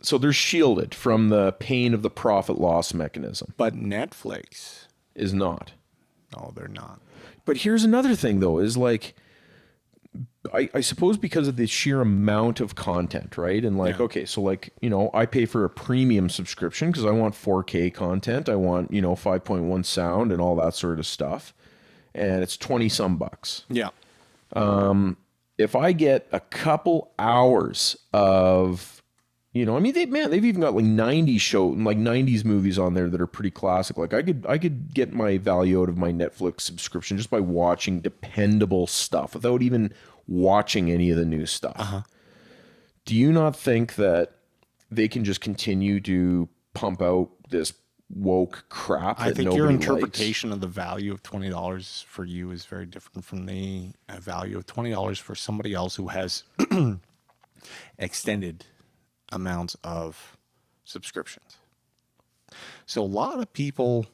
So they're shielded from the pain of the profit loss mechanism. But Netflix is not. No, they're not. But here's another thing, though, is like, I suppose because of the sheer amount of content, right? And like, okay, so like, I pay for a premium subscription because I want 4K content. I want, 5.1 sound and all that sort of stuff. And it's 20 some bucks. Yeah. If I get a couple hours of, they've even got like 90s movies on there that are pretty classic. Like I could get my value out of my Netflix subscription just by watching dependable stuff without even watching any of the new stuff. Uh-huh. Do you not think that they can just continue to pump out this woke crap that I think nobody your likes? interpretation of the value of $20 for you is very different from the value of $20 for somebody else who has extended amounts of subscriptions. So a lot of people,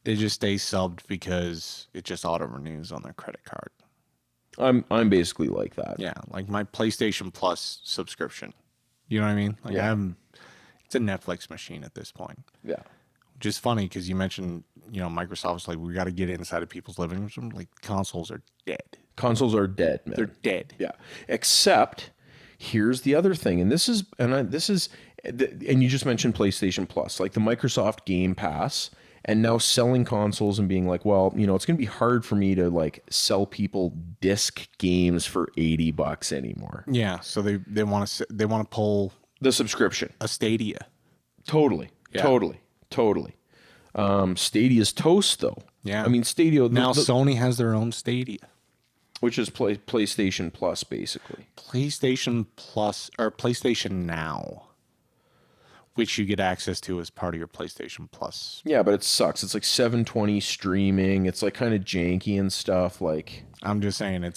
they just stay subbed because it just auto renews on their credit card. I'm basically like that. Yeah, like my PlayStation Plus subscription. You know what I mean? Like it's a Netflix machine at this point. Yeah. Which is funny because you mentioned, Microsoft's like, we got to get inside of people's living rooms. Like consoles are dead. Consoles are dead, man. They're dead. Yeah. Except here's the other thing, and you just mentioned PlayStation Plus, like the Microsoft Game Pass, and now selling consoles and being like, well, it's going to be hard for me to like sell people disc games for $80 anymore. Yeah, so they want to pull the subscription, a Stadia. Totally. Stadia's toast though. Yeah, I mean Stadia now. Sony has their own Stadia, which is PlayStation Plus, basically. PlayStation Plus or PlayStation Now, which you get access to as part of your PlayStation Plus. Yeah, but it sucks. It's like 720 streaming. It's like kind of janky and stuff. Like I'm just saying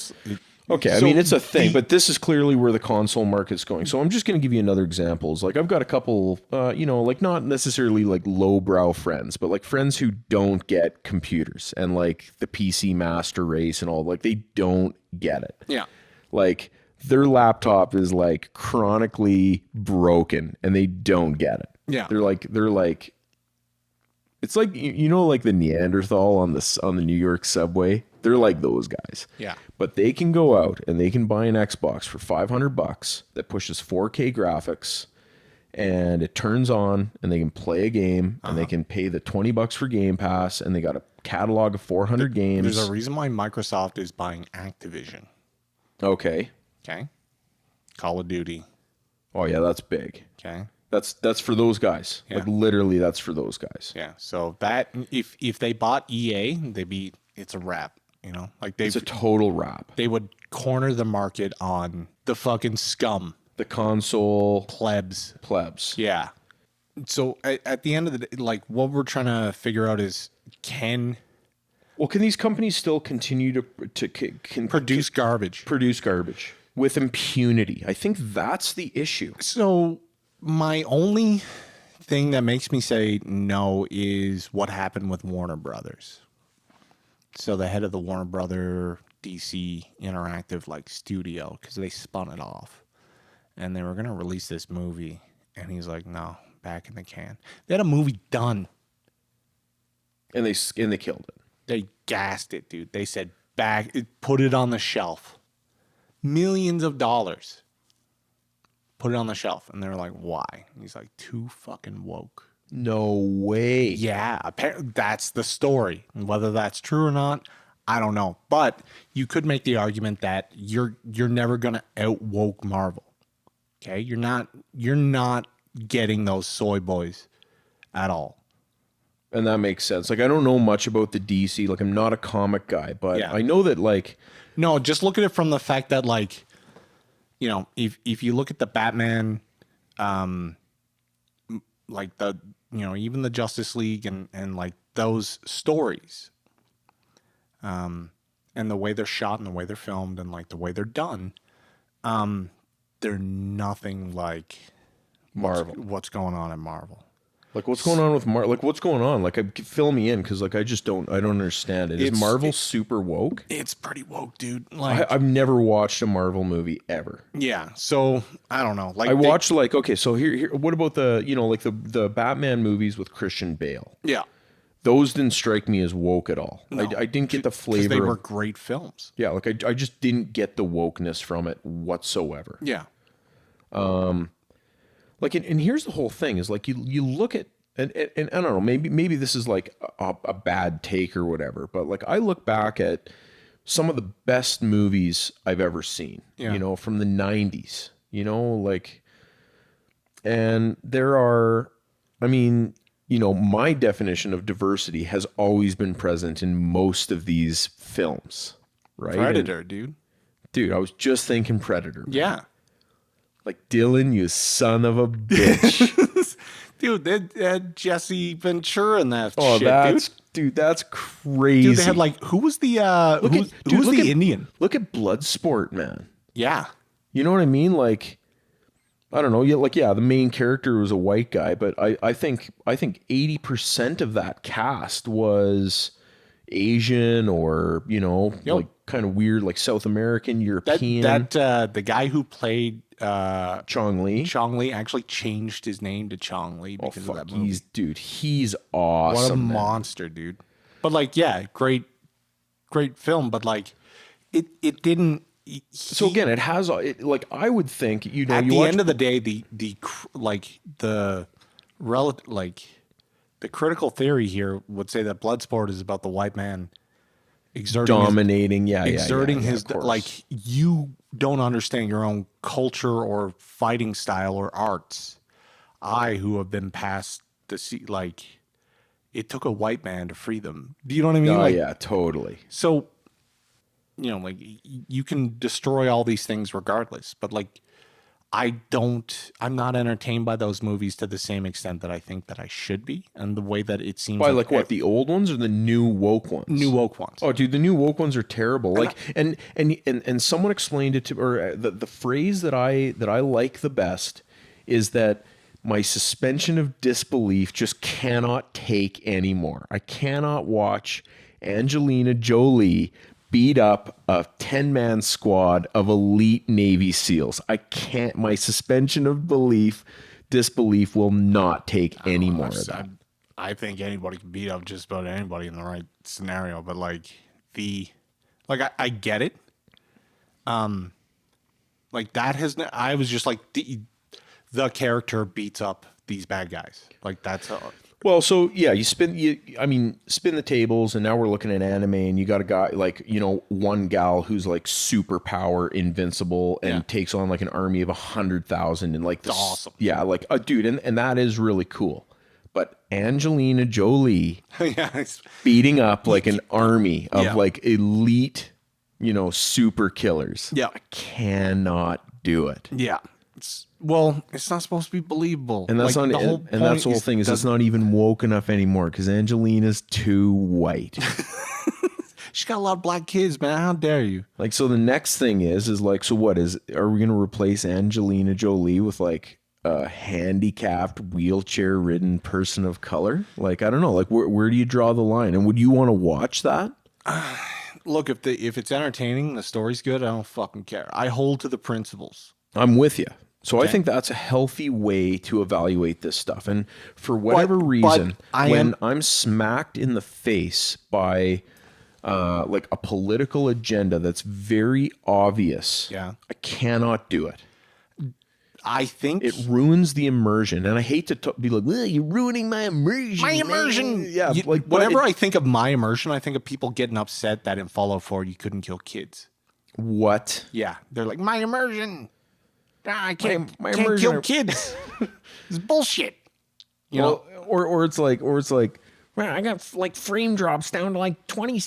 okay, I mean, it's a thing, but this is clearly where the console market's going. So I'm just going to give you another example. Like I've got a couple, like not necessarily like lowbrow friends, but like friends who don't get computers and like the PC master race and all. Like they don't get it. Yeah. like their laptop is like chronically broken and they don't get it. Yeah. They're like, it's like, like the Neanderthal on the New York subway. They're like those guys. Yeah. But they can go out and they can buy an Xbox for $500 that pushes 4K graphics and it turns on and they can play a game and they can pay the $20 for Game Pass and they got a catalog of 400 games. There's a reason why Microsoft is buying Activision. Okay. Call of Duty. Oh yeah, that's big. Okay. That's for those guys. Yeah. Like literally that's for those guys. Yeah. So that if they bought EA, it's a wrap. It's a total wrap. They would corner the market on the fucking scum. The console plebs. Yeah. So at the end of the day, like what we're trying to figure out is can Well, can these companies still continue to Produce garbage. produce garbage with impunity? I think that's the issue. So my only thing that makes me say no is what happened with Warner Brothers. So the head of the Warner Brother DC Interactive studio, because they spun it off, and they were gonna release this movie, and he's like, no, back in the can. They had a movie done. And they killed it. They gassed it, dude. They said put it on the shelf. Millions of dollars. Put it on the shelf. And they're like, why? And he's like, too fucking woke. No way. Yeah, apparently that's the story. And whether that's true or not, I don't know. But you could make the argument that you're never gonna out woke Marvel. Okay? You're not getting those soy boys at all. And that makes sense. Like, I don't know much about the DC. Like, I'm not a comic guy, but Yeah. I know that, like... No, just look at it from the fact that, like, you know, if you look at the Batman, like the, you know, even the Justice League and like those stories, and the way they're shot and the way they're filmed and like the way they're done, they're nothing like Marvel. What's going on in Marvel. Like, what's going on with Like, what's going on? Like, fill me in, because, like, I don't understand it. Is Marvel super woke? It's pretty woke, dude. Like, I've never watched a Marvel movie ever. yeah. So I don't know. Like, I watched, like, okay, so here, what about the, you know, like the Batman movies with Christian Bale? Yeah. Those didn't strike me as woke at all. No, I didn't get the because flavor. they were great films. Yeah, like, I just didn't get the wokeness from it whatsoever. Yeah. Like, and here's the whole thing is, like, you look at, and I don't know, maybe this is like a bad take or whatever, but like, I look back at some of the best movies I've ever seen, Yeah. you know, from the 90s, you know, like, and there are, I mean, you know, my definition of diversity has always been present in most of these films, right? Predator, dude. Dude, I was just thinking Predator. Man. Yeah. Like, Dylan, you son of a bitch. Dude, they had Jesse Ventura in that Oh, shit, dude, that's crazy. Dude, they had like, who was the Indian? Look at Bloodsport, man. Yeah. You know what I mean? Like, I don't know. Yeah, like, yeah, the main character was a white guy, but I think 80% of that cast was Asian or, you know, like kind of weird, like South American, European. The guy who played Chong Li actually changed his name to Chong Li because of that movie. He's awesome. What a man. monster, dude. But like, yeah, great film, but like it didn't. So again, it has like, I would think, you know, At the end of the day, the critical theory here would say that Bloodsport is about the white man exerting dominating, his of course. like, you don't understand your own culture or fighting style or arts. I, who have been past the sea, like, it took a white man to free them. Do you know what I mean? Oh, like, yeah, totally. So, you know, like, you can destroy all these things regardless, but like, I'm not entertained by those movies to the same extent that I think that I should be, and the way that it seems By like what, the old ones or the new woke ones? new woke ones. Oh, dude, the new woke ones are terrible. Like, and someone explained it to, or the phrase that I like the best is that my suspension of disbelief just cannot take anymore. I cannot watch Angelina Jolie beat up a 10-man squad of elite Navy SEALs. I can't. My suspension of disbelief will not take any more of that. I think anybody can beat up just about anybody in the right scenario, but like I get it. Like, that I was just like, the character beats up these bad guys. Like, that's how. Well, so yeah, you spin the tables, and now we're looking at anime, and you got a guy like, you know, one gal who's like superpower invincible and takes on like an army of 100,000, and like, That's awesome. Yeah, like a dude, and that is really cool. But Angelina Jolie beating up like an army of like elite, you know, super killers. Yeah, I cannot do it. Yeah. It's not supposed to be believable. And that's like, the whole thing is it's not even woke enough anymore because Angelina's too white. She's got a lot of black kids, man. How dare you? Like, so the next thing is like, so what are we going to replace Angelina Jolie with like a handicapped, wheelchair-ridden person of color? Like, I don't know. Like, where do you draw the line? And would you want to watch that? Look, if it's entertaining, the story's good, I don't fucking care. I hold to the principles. I'm with you. So I think that's a healthy way to evaluate this stuff. And for whatever reason, when I'm smacked in the face by like a political agenda that's very obvious, I cannot do it. I think it ruins the immersion. And I hate to be like, well, you're ruining my immersion. My immersion. Yeah. Like whenever I think of my immersion, I think of people getting upset that in Fallout 4 you couldn't kill kids. What? Yeah. They're like, my immersion. I can't immersion kill kids. It's bullshit. You know? Or it's like, man, I got like frame drops down to like 20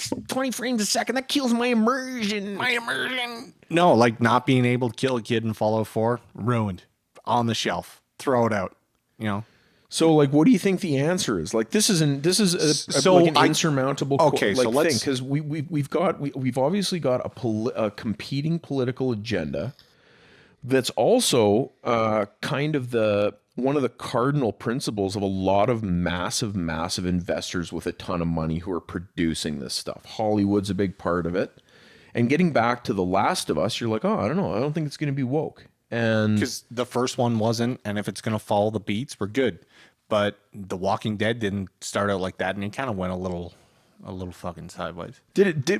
frames a second. That kills my immersion. My immersion. No, like not being able to kill a kid in Fallout 4, ruined. On the shelf. Throw it out. You know? So, like, what do you think the answer is? Like, this is like an insurmountable thing, because we've obviously got a competing political agenda that's also kind of one of the cardinal principles of a lot of massive investors with a ton of money who are producing this stuff. Hollywood's a big part of it. And getting back to The Last of Us, you're like, oh, I don't know. I don't think it's going to be woke. And because the first one wasn't, and if it's going to follow the beats, we're good. But The Walking Dead didn't start out like that, and it kind of went a little fucking sideways.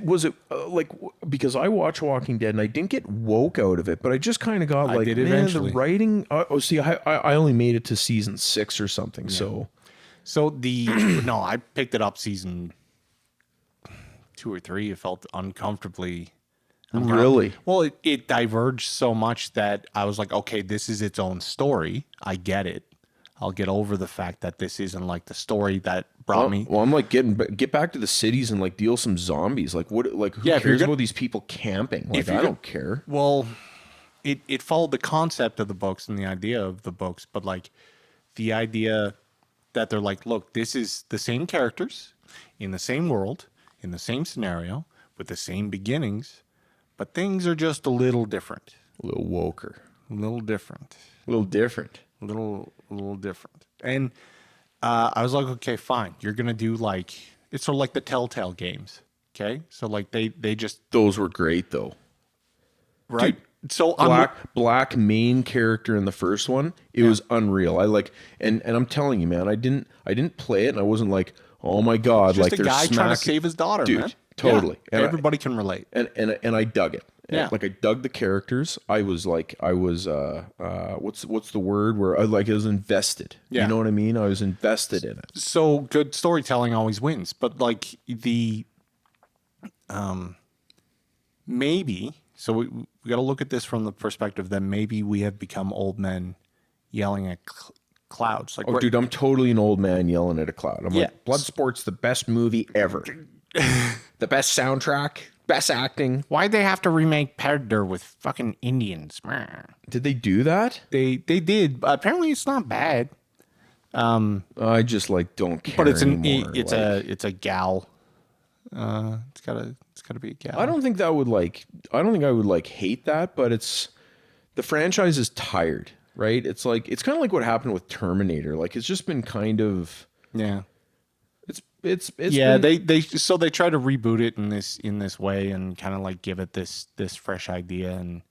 Was it like, because I watch Walking Dead and I didn't get woke out of it, but I just kind of got like, man, eventually. the writing. I only made it to season 6 or something. Yeah. So no, I picked it up season 2 or 3. It felt uncomfortably. Really? Well, it diverged so much that I was like, okay, this is its own story. I get it. I'll get over the fact that this isn't like the story that brought me. Well, I'm like, get back to the cities and like deal some zombies. Like what? Like who cares about these people camping? Like I don't care. Well, it followed the concept of the books and the idea of the books, but like the idea that they're like, look, this is the same characters in the same world, in the same scenario, with the same beginnings, but things are just a little different. A little woker. A little different. A little different. A little different. And I was like, okay, fine. You're going to do like, it's sort of like the Telltale games. Okay. So like they just. Those were great though. Right. Dude, so black main character in the first one. It was unreal. I like, and I'm telling you, man, I didn't play it and I wasn't like, oh my God. Just like a guy trying to save his daughter, dude, man. Totally. Yeah, and everybody can relate. And I dug it. Yeah. Like I dug the characters. I was what's the word where I was invested. Yeah. You know what I mean? I was invested in it. So good storytelling always wins. But like maybe, so we got to look at this from the perspective that maybe we have become old men yelling at clouds. Like, dude, I'm totally an old man yelling at a cloud. I'm like, Bloodsport's the best movie ever. The best soundtrack. Best acting. Why'd they have to remake Predator with fucking Indians? Did they do that? They did. Apparently, it's not bad. I just like don't care. But it's anymore. It's a gal. It's gotta be a gal. I don't think I would like hate that, but the franchise is tired, right? It's kind of like what happened with Terminator. Like it's just been kind of It's yeah. Been... They try to reboot it in this way and kind of like give it this fresh idea, and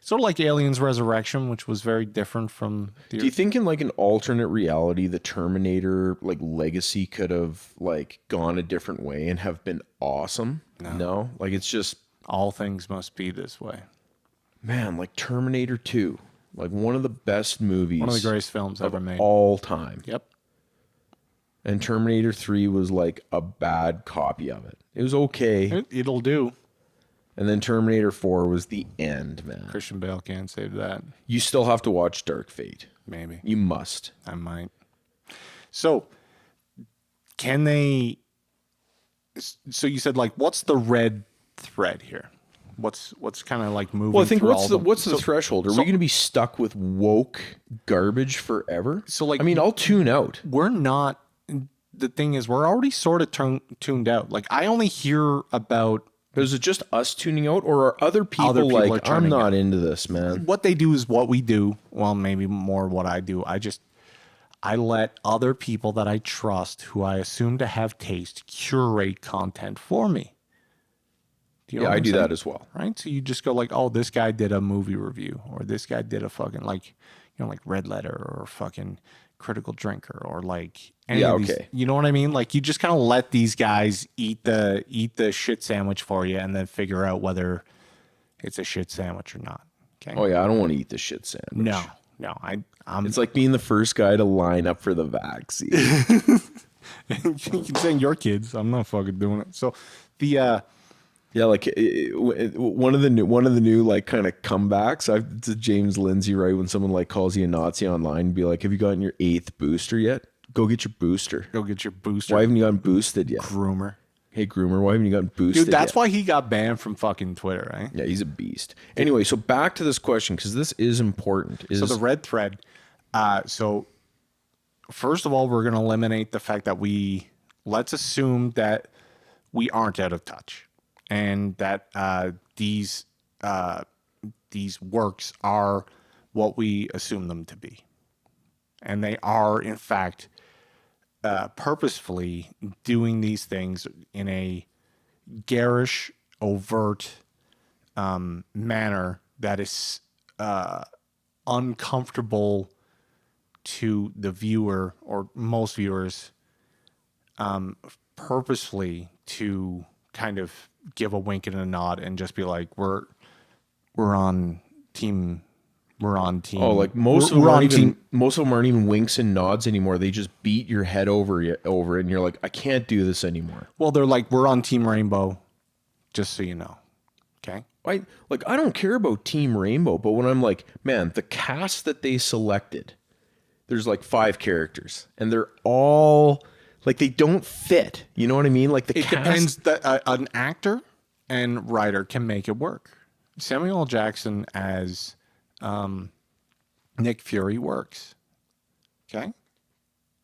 sort of like Aliens Resurrection, which was very different from. Do you think in like an alternate reality, the Terminator like legacy could have like gone a different way and have been awesome? No, like it's just all things must be this way. Man, like Terminator 2, like one of the best movies, one of the greatest films ever made, all time. Yep. And Terminator 3 was like a bad copy of it. It was okay. It'll do. And then Terminator 4 was the end, man. Christian Bale can't save that. You still have to watch Dark Fate. Maybe. You must. I might. So, can they... So you said, like, what's the red thread here? What's kind of like moving? Well, I think what's the threshold? Are we going to be stuck with woke garbage forever? So, like... I mean, I'll tune out. We're not... the thing is, we're already sort of tuned out. Like, I only hear about Is it just us tuning out, or are other people, Other people are like, I'm turning not out. into this, man? what they do is what we do. Well, maybe more what I do. I let other people that I trust, who I assume to have taste, curate content for me. Do you know Yeah, what I I'm do saying? that as well. Right? So you just go like, oh, this guy did a movie review, or this guy did a fucking like, like Red Letter or fucking Critical Drinker, or like any Yeah, of these. okay. You know what I mean? Like, you just kind of let these guys eat the shit sandwich for you, and then figure out whether it's a shit sandwich or not. Okay? Oh yeah, I don't want to eat the shit sandwich. No, I'm. It's like being the first guy to line up for the vaccine. You can send your kids. I'm not fucking doing it. So the Yeah, like one of the new like kind of comebacks. It's a James Lindsay, right? When someone like calls you a Nazi online, and be like, "Have you gotten your 8th booster yet? Go get your booster. go get your booster. Why haven't you gotten boosted yet? groomer? Hey, groomer, why haven't you gotten boosted Dude, that's yet?" why he got banned from fucking Twitter, right? Yeah, he's a beast. Anyway, so back to this question, because this is important. So the red thread. So first of all, we're going to eliminate the fact that let's assume that we aren't out of touch, and that these works are what we assume them to be, and they are in fact purposefully doing these things in a garish, overt manner that is uncomfortable to the viewer, or most viewers, purposefully to kind of give a wink and a nod and just be like, we're on team. Oh, like most of them aren't even winks and nods anymore. They just beat your head over it, and you're like, I can't do this anymore. Well, they're like, we're on Team Rainbow, just so you know. Okay. I don't care about Team Rainbow, but when I'm like, man, the cast that they selected, there's like 5 characters, and they're all like, they don't fit. You know what I mean? Like the It cast. depends. That an actor and writer can make it work. Samuel L. Jackson as Nick Fury works. Okay.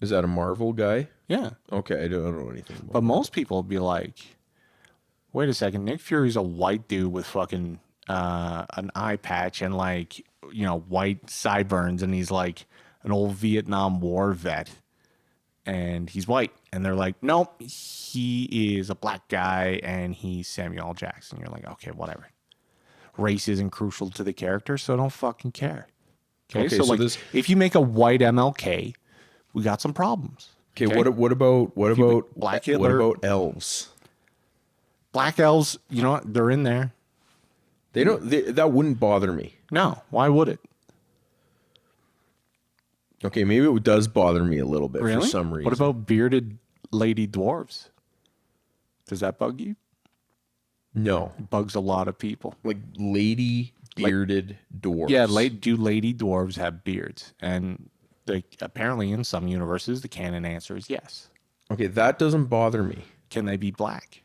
Is that a Marvel guy? Yeah. Okay, I don't know anything about But most people would be like, wait a second, Nick Fury's a white dude with fucking an eye patch and like, white sideburns, and he's like an old Vietnam War vet, and he's white. And they're like, nope, he is a black guy and he's Samuel L. Jackson. You're like, okay, whatever. Race isn't crucial to the character, so don't fucking care. Okay, so like, if you make a white MLK, we got some problems. Okay, what about Black Hitler? What about elves? Black elves, you know what? They're in there. That wouldn't bother me. No, why would it? Okay, maybe it does bother me a little bit Really? for some reason. What about bearded lady dwarves? Does that bug you? No, It bugs a lot of people. like lady bearded dwarves. Yeah, do lady dwarves have beards? And apparently in some universes, the canon answer is yes. Okay, that doesn't bother me. Can they be black?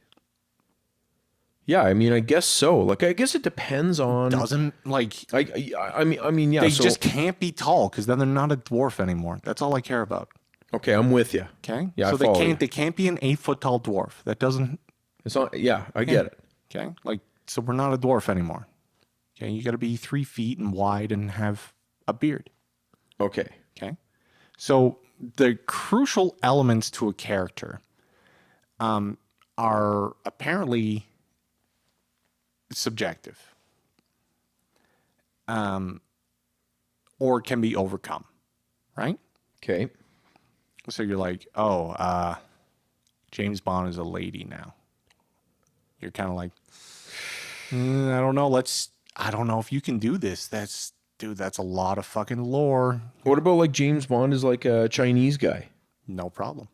Yeah, I mean, I guess so. Like, I guess it depends on. Doesn't like I mean, yeah. they so, just can't be tall, because then they're not a dwarf anymore. That's all I care about. okay, I'm with you. Okay, Yeah, so I follow you. they can't be an 8-foot tall dwarf. That doesn't. It's not. Yeah, I get it. Okay, like, so we're not a dwarf anymore. Okay, you got to be 3 feet and wide and have a beard. Okay. Okay, so the crucial elements to a character are apparently subjective, or can be overcome, right? Okay. So you're like, oh, James Bond is a lady now. You're kind of like, I don't know. I don't know if you can do this. That's a lot of fucking lore. What about like James Bond is like a Chinese guy? No problem.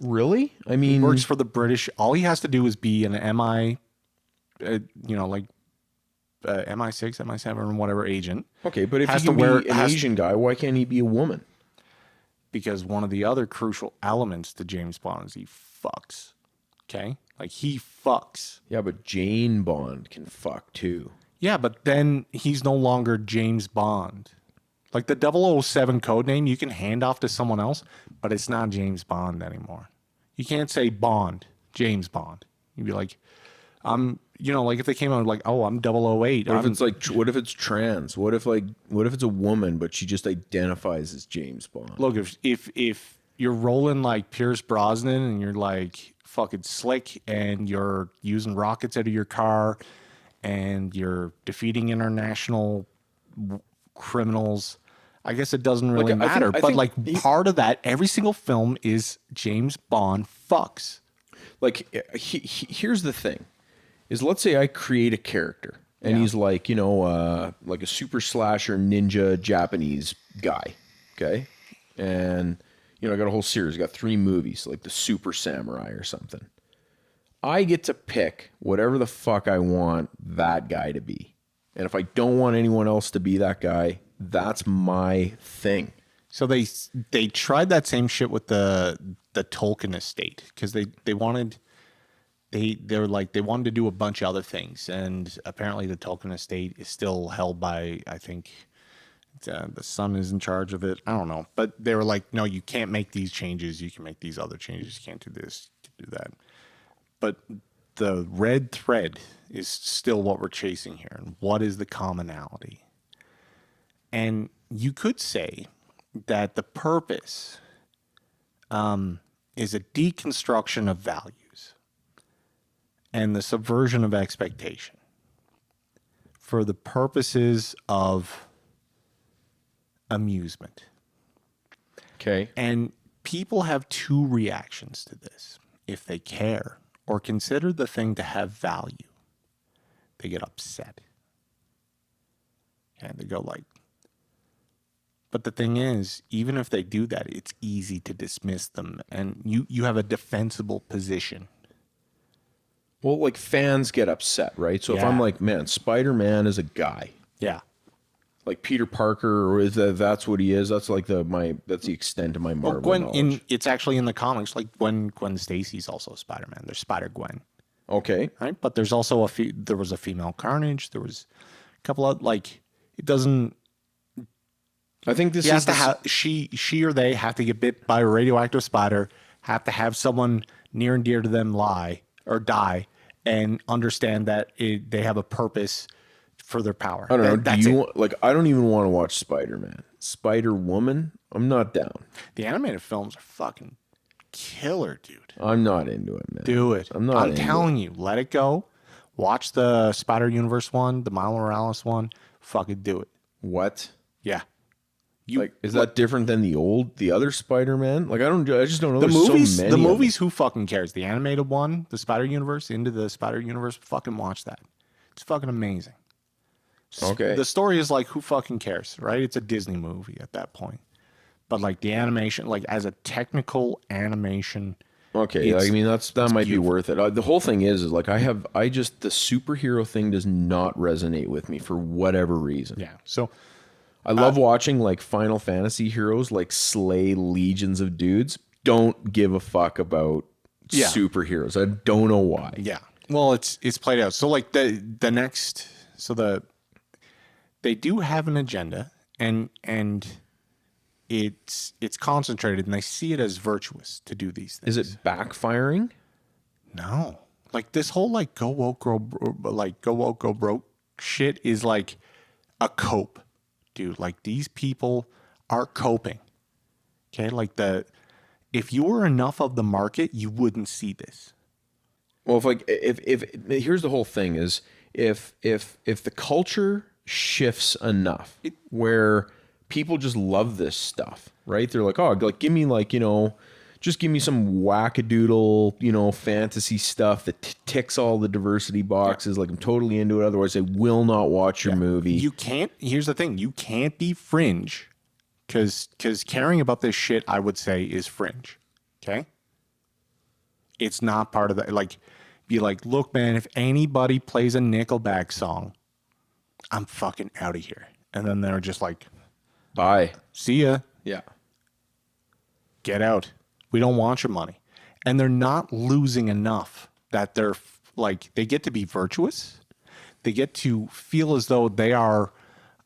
Really? I He mean, works for the British. All he has to do is be an MI, MI6, MI7, whatever agent. okay, but if has he to can wear- be an has- Asian guy, why can't he be a woman? Because one of the other crucial elements to James Bond is he fucks. Okay? Like, he fucks. Yeah, but Jane Bond can fuck too. Yeah, but then he's no longer James Bond. Like the 007 code name, you can hand off to someone else, but it's not James Bond anymore. You can't say Bond, James Bond. You'd be like, like if they came out like, oh, I'm 008. What if it's like, what if it's trans? What if it's a woman, but she just identifies as James Bond? Look, if you're rolling like Pierce Brosnan and you're like fucking slick and you're using rockets out of your car and you're defeating international criminals, I guess it doesn't really matter. I think part of that, every single film is James Bond fucks. Like, here's the thing. Is let's say I create a character and he's like, like a super slasher ninja Japanese guy. Okay. And, I got a whole series, I got 3 movies, like the Super Samurai or something. I get to pick whatever the fuck I want that guy to be. And if I don't want anyone else to be that guy, that's my thing. So they tried that same shit with the Tolkien estate because they wanted to do a bunch of other things, and apparently the Tolkien estate is still held by, I think, the son is in charge of it. I don't know, but they were like, no, you can't make these changes. You can make these other changes. You can't do this, you can do that. But the red thread is still what we're chasing here, and what is the commonality? And you could say that the purpose is a deconstruction of values and the subversion of expectation for the purposes of amusement. Okay. And people have 2 reactions to this. If they care or consider the thing to have value, they get upset. And they go like, but the thing is, even if they do that, it's easy to dismiss them, and you have a defensible position. Well, like fans get upset, right? So if I'm like, man, Spider-Man is a guy. Yeah. Like Peter Parker, or that's what he is. That's like that's the extent of my Marvel knowledge. It's actually in the comics. Like Gwen Stacy's also Spider-Man. There's Spider-Gwen. Okay. Right, but there's also there was a female Carnage. There was a couple of it doesn't. I think this has to have she or they have to get bit by a radioactive spider. Have to have someone near and dear to them lie or die, and understand that they have a purpose for their power. I don't know. I don't even want to watch Spider-Man. Spider-Woman, I'm not down. The animated films are fucking killer, dude. I'm not into it, man. Do it. I'm telling you, let it go. Watch the Spider-Universe one, the Miles Morales one. Fucking do it. What? Yeah. Is that different than the other Spider-Man? Like, I just don't know. The There's movies, so many the movies, who fucking cares? The animated one, the Spider-Universe, Into the Spider-Universe, fucking watch that. It's fucking amazing. Okay. The story is like, who fucking cares, right? It's a Disney movie at that point. But like the animation, like as a technical animation. Okay, I mean that might be worth it. The whole thing is like the superhero thing does not resonate with me for whatever reason. Yeah. So I love watching like Final Fantasy heroes like slay legions of dudes. Don't give a fuck about superheroes. I don't know why. Yeah. Well, it's played out. So like they do have an agenda, and it's concentrated, and they see it as virtuous to do these things. Is it backfiring? No. Like this whole like go woke go broke shit is like a cope, dude. Like these people are coping. Okay, like if you were enough of the market, you wouldn't see this. Well, if here's the whole thing is if the culture shifts enough where people just love this stuff, right? They're like, oh, like give me just give me some wackadoodle, fantasy stuff that ticks all the diversity boxes. Like I'm totally into it. Otherwise, I will not watch your movie. You can't. Here's the thing: you can't be fringe, because caring about this shit, I would say, is fringe. Okay, it's not part of that. Like, be like, look, man, if anybody plays a Nickelback song, I'm fucking out of here. And then they're just like, bye, see ya. Yeah, get out. We don't want your money. And they're not losing enough that they're like, they get to be virtuous. They get to feel as though they are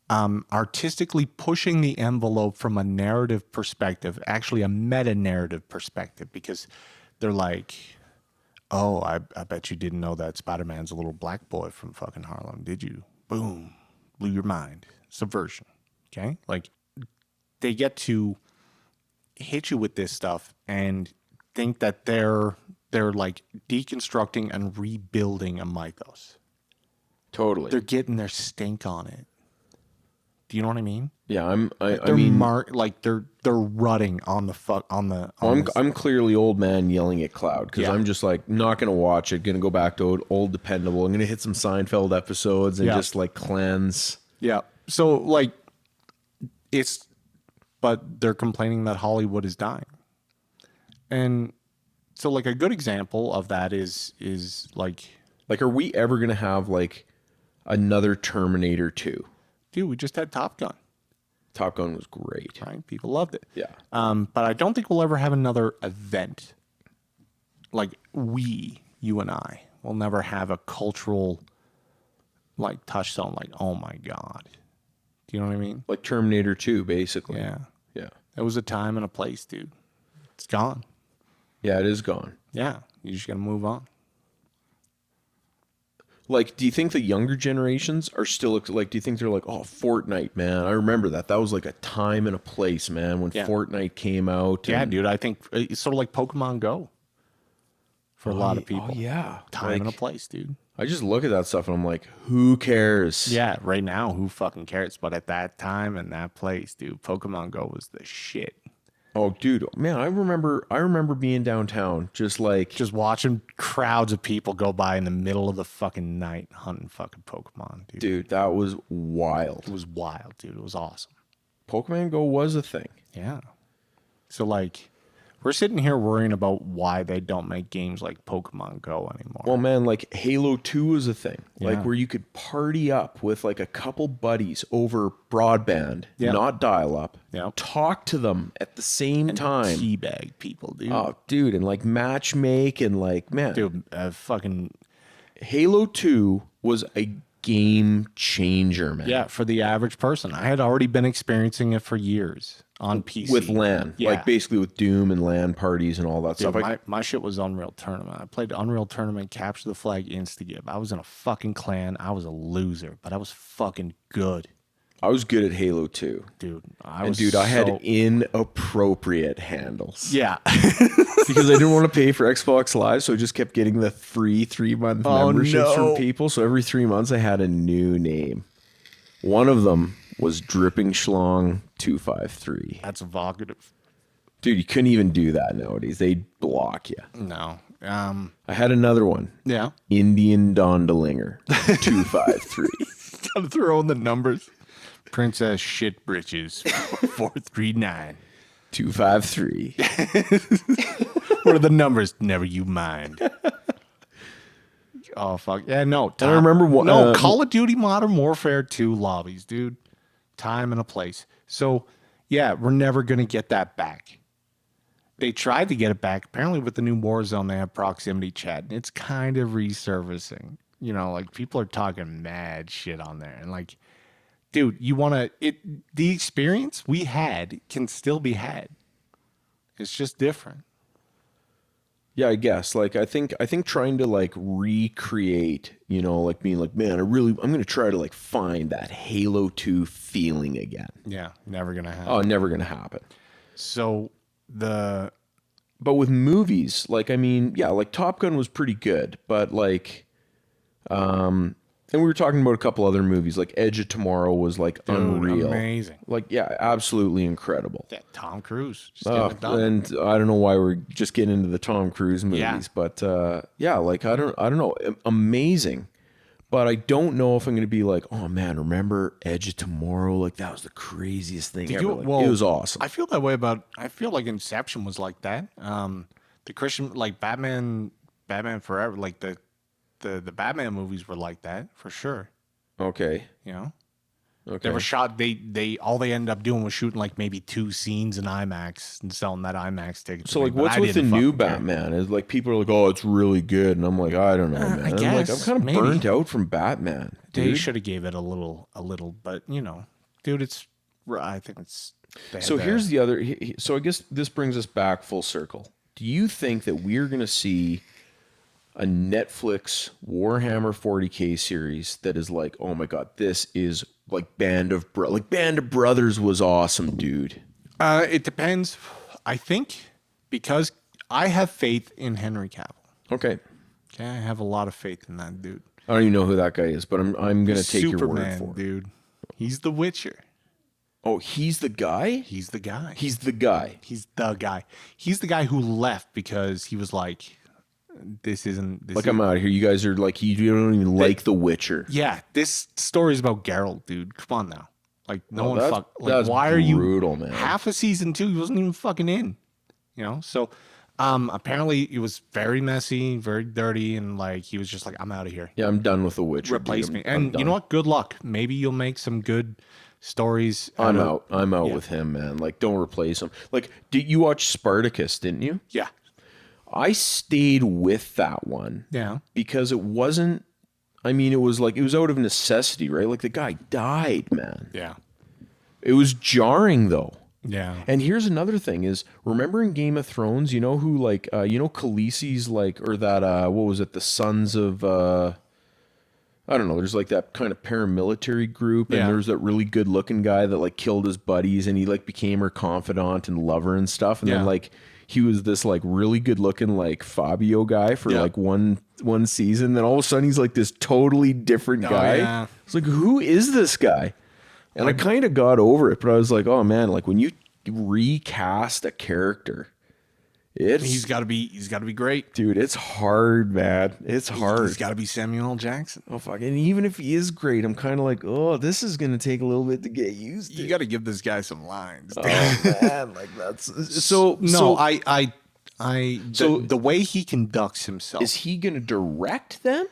artistically pushing the envelope from a narrative perspective, actually a meta narrative perspective, because they're like, oh, I bet you didn't know that Spider-Man's a little black boy from fucking Harlem, did you? Boom. Blew your mind. Subversion. Okay? Like, they get to hit you with this stuff and think that they're like deconstructing and rebuilding a mythos. Totally. They're getting their stink on it. Do you know what I mean? Yeah, They're rutting on the I'm clearly old man yelling at cloud because Yeah. I'm just like not gonna watch it. Gonna go back to old dependable. I'm gonna hit some Seinfeld episodes and Yeah. just like cleanse. Yeah. So like but they're complaining that Hollywood is dying. And so like a good example of that is like, Like, are we ever gonna have like another Terminator 2? dude, we just had Top Gun, Top Gun was great. right? People loved it. Yeah. But I don't think we'll ever have another event. Like you and I will never have a cultural like touchstone. Like, oh my God. Do you know what I mean? Like Terminator 2, basically. Yeah. Yeah. It was a time and a place, dude. It's gone. Yeah, it is gone. Yeah. You just got to move on. Like, do you think the younger generations are still like, do you think they're like, oh, Fortnite, man? I remember that. That was like a time and a place, man, when Yeah. Fortnite came out. Yeah, and- dude. I think it's sort of like Pokemon Go for a lot of people. Oh, yeah. Time Like, and a place, dude. I just look at that stuff and I'm like, who cares? Yeah, right now, who fucking cares? But at that time and that place, dude, Pokemon Go was the shit. Oh, dude, man, I remember being downtown, just Just watching crowds of people go by in the middle of the fucking night hunting fucking Pokemon, dude. dude, that was wild. It was wild, dude. It was awesome. Pokemon Go was a thing. Yeah. So, like, we're sitting here worrying about why they don't make games like Pokemon Go anymore. Well, man, like Halo 2 was a thing, Yeah. like where you could party up with like a couple buddies over broadband, Yeah. not dial up, Yeah. talk to them at the same time. Teabag people, dude. Oh, dude, and like match make and like, man, Dude, fucking Halo 2 was a game changer, man. yeah, for the average person. I had already been experiencing it for years on PC. With LAN, Yeah. like basically with Doom and LAN parties and all that Dude, stuff. my shit was Unreal Tournament. I played Unreal Tournament, Capture the Flag, Instagive. I was in a fucking clan. I was a loser, but I was fucking good, I was good at Halo 2. dude. I had inappropriate handles. yeah. Because I didn't want to pay for Xbox Live, so I just kept getting the free 3-month memberships from people. So every 3 months I had a new name. One of them was Dripping Schlong 253. That's evocative. Dude, you couldn't even do that nowadays. They'd block you. No. I had another one. Yeah. Indian Dondalinger 253. Gotta throw in the numbers. Princess Shit Britches 439. 253. What are the numbers? Never you mind. Oh fuck yeah, no. I remember what- Call of Duty Modern Warfare 2 lobbies, dude. Time and a place. So yeah, we're never gonna get that back. They tried to get it back. Apparently, with the new Warzone, they have proximity chat, and it's kind of resurfacing. You know, like people are talking mad shit on there, and like, dude, the experience we had can still be had. It's just different. Yeah, I guess. Like I think trying to like recreate, you know, like being like, man, I'm gonna try to like find that Halo 2 feeling again. Yeah, never gonna happen. Oh, never gonna happen. So But with movies, like I mean, yeah, like Top Gun was pretty good, but like and we were talking about a couple other movies, like Edge of Tomorrow was like unreal. amazing. Like, yeah, absolutely incredible. Yeah, Tom Cruise. Just getting it done. And I don't know why we're just getting into the Tom Cruise movies, Yeah. but yeah, like I don't know, amazing. But I don't know if I'm going to be like, oh man, remember Edge of Tomorrow? Like that was the craziest thing ever. Like, it was awesome. I feel that way I feel like Inception was like that. The Christian, like Batman Forever, like the Batman movies were like that for sure. Okay. You know, Okay. they were shot. They all they ended up doing was shooting like maybe 2 scenes in IMAX and selling that IMAX ticket. So like, what's with the new Batman? Is like people are like, oh, it's really good, and I'm like, I don't know, man. I I'm like, I'm guess, kind of maybe. burnt out from Batman. They Dude. should have gave it a little, but you know, dude, I think it's. So here's the other. So I guess this brings us back full circle. Do you think that we're going to see a Netflix Warhammer 40K series that is like, oh my god, this is like Band of Brothers was awesome, dude? It depends. I think because I have faith in Henry Cavill. Okay. Okay, I have a lot of faith in that dude. I don't even know who that guy is, but I'm going to take your word Superman, for it. dude. He's the Witcher. Oh, he's the guy? He's the guy. He's the guy. He's the guy. He's the guy who left because he was like, this isn't... This Like, I'm out of here. You guys are like, you don't even like The Witcher. Yeah, this story is about Geralt, dude. Come on now. Like, no one that's- fuck... Like, that's why are you... brutal, man. Half of season 2, he wasn't even fucking in. You know? So, apparently, it was very messy, very dirty, and, like, he was just like, I'm out of here. Yeah, I'm done with The Witcher. Replace dude. me. I'm And you know what? Good luck. Maybe you'll make some good stories. I'm out. I'm out with him, man. Like, don't replace him. Like, did you watch Spartacus, didn't you? Yeah. I stayed with that one. Yeah. Because it wasn't, I mean, it was out of necessity, right? Like, the guy died, man. Yeah. It was jarring, though. Yeah. And here's another thing is, remember in Game of Thrones, you know who, like, Khaleesi's, like, or that, what was it, the Sons of, I don't know, there's, like, that kind of paramilitary group, and Yeah. there's that really good-looking guy that, like, killed his buddies, and he, like, became her confidant and lover and stuff, and Yeah. then, like, he was this, like, really good-looking, like, Fabio guy for, Yeah. like, one season, then all of a sudden he's, like, this totally different guy. yeah. It's like, who is this guy? And I kind of got over it, but I was like, oh man, like when you recast a character, He's got to be great. dude, it's hard, man. It's hard. He's got to be Samuel L. Jackson. Oh fuck. And even if he is great, I'm kind of like, oh, this is gonna take a little bit to get used to. You got to give this guy some lines. Oh man, like that's so. No, So the way he conducts himself. is he gonna direct them?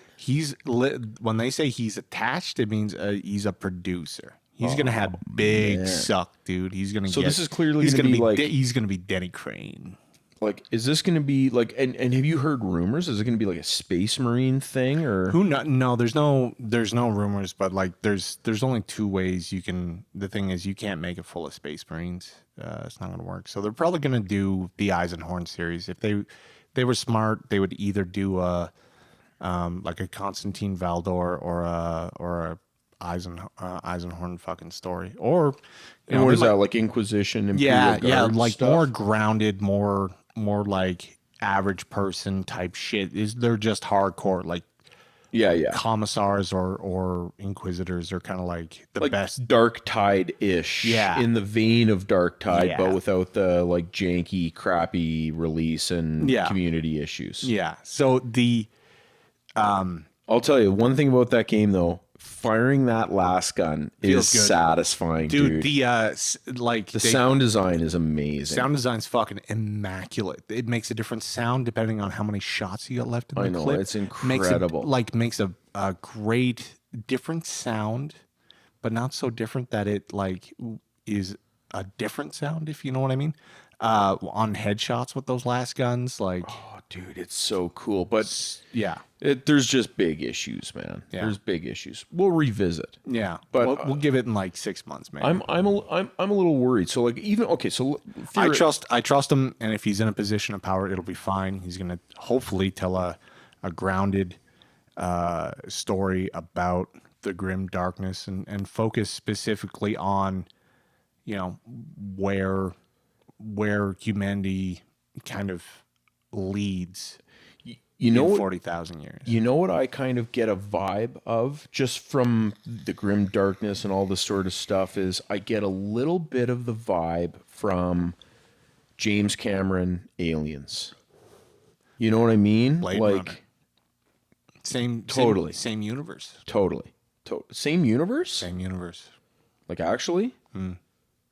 When they say he's attached, it means he's a producer. He's gonna have big suck, dude. He's gonna. So this is clearly gonna be like- he's gonna be Denny Crane. Like, is this gonna be like? And have you heard rumors? Is it gonna be like a Space Marine thing or? No, there's no rumors, but like there's only two ways you can. The thing is, you can't make it full of Space Marines. It's not gonna work. So they're probably gonna do the Eisenhorn series. If they were smart, they would either do like a Constantine Valdor or a Eisenhorn fucking story, or And what is that, like Inquisition? Imperial Guard like stuff? more grounded, more like average person type shit. They're just hardcore, like Yeah. commissars or inquisitors are kind of like the Like best. Dark Tide-ish. Yeah. In the vein of Dark Tide, Yeah. but without the like janky, crappy release and Yeah. community issues. Yeah. So I'll tell you one thing about that game though. Firing that last gun is Feels good. satisfying, dude. The Sound design is amazing. sound design's fucking immaculate. It makes a different sound depending on how many shots you got left in the I know, clip. it's incredible. Makes a great different sound, but not so different that it like is a different sound, if you know what I mean. On headshots with those last guns, like Oh, dude, it's so cool. But yeah, there's just big issues, man. Yeah. There's big issues. We'll revisit. yeah. But, we'll give it in like 6 months, maybe. I'm a little worried. So like even okay, so I trust him, and if he's in a position of power, it'll be fine. He's gonna hopefully tell a grounded story about the grim darkness and focus specifically on, you know, where humanity kind of leads you know in what, 40,000 years. you know what I kind of get a vibe of just from the grim darkness and all this sort of stuff is I get a little bit of the vibe from James Cameron Aliens. You know what I mean? Blade like Runner. Same Totally. same universe. totally. Same universe? Same universe. Like actually?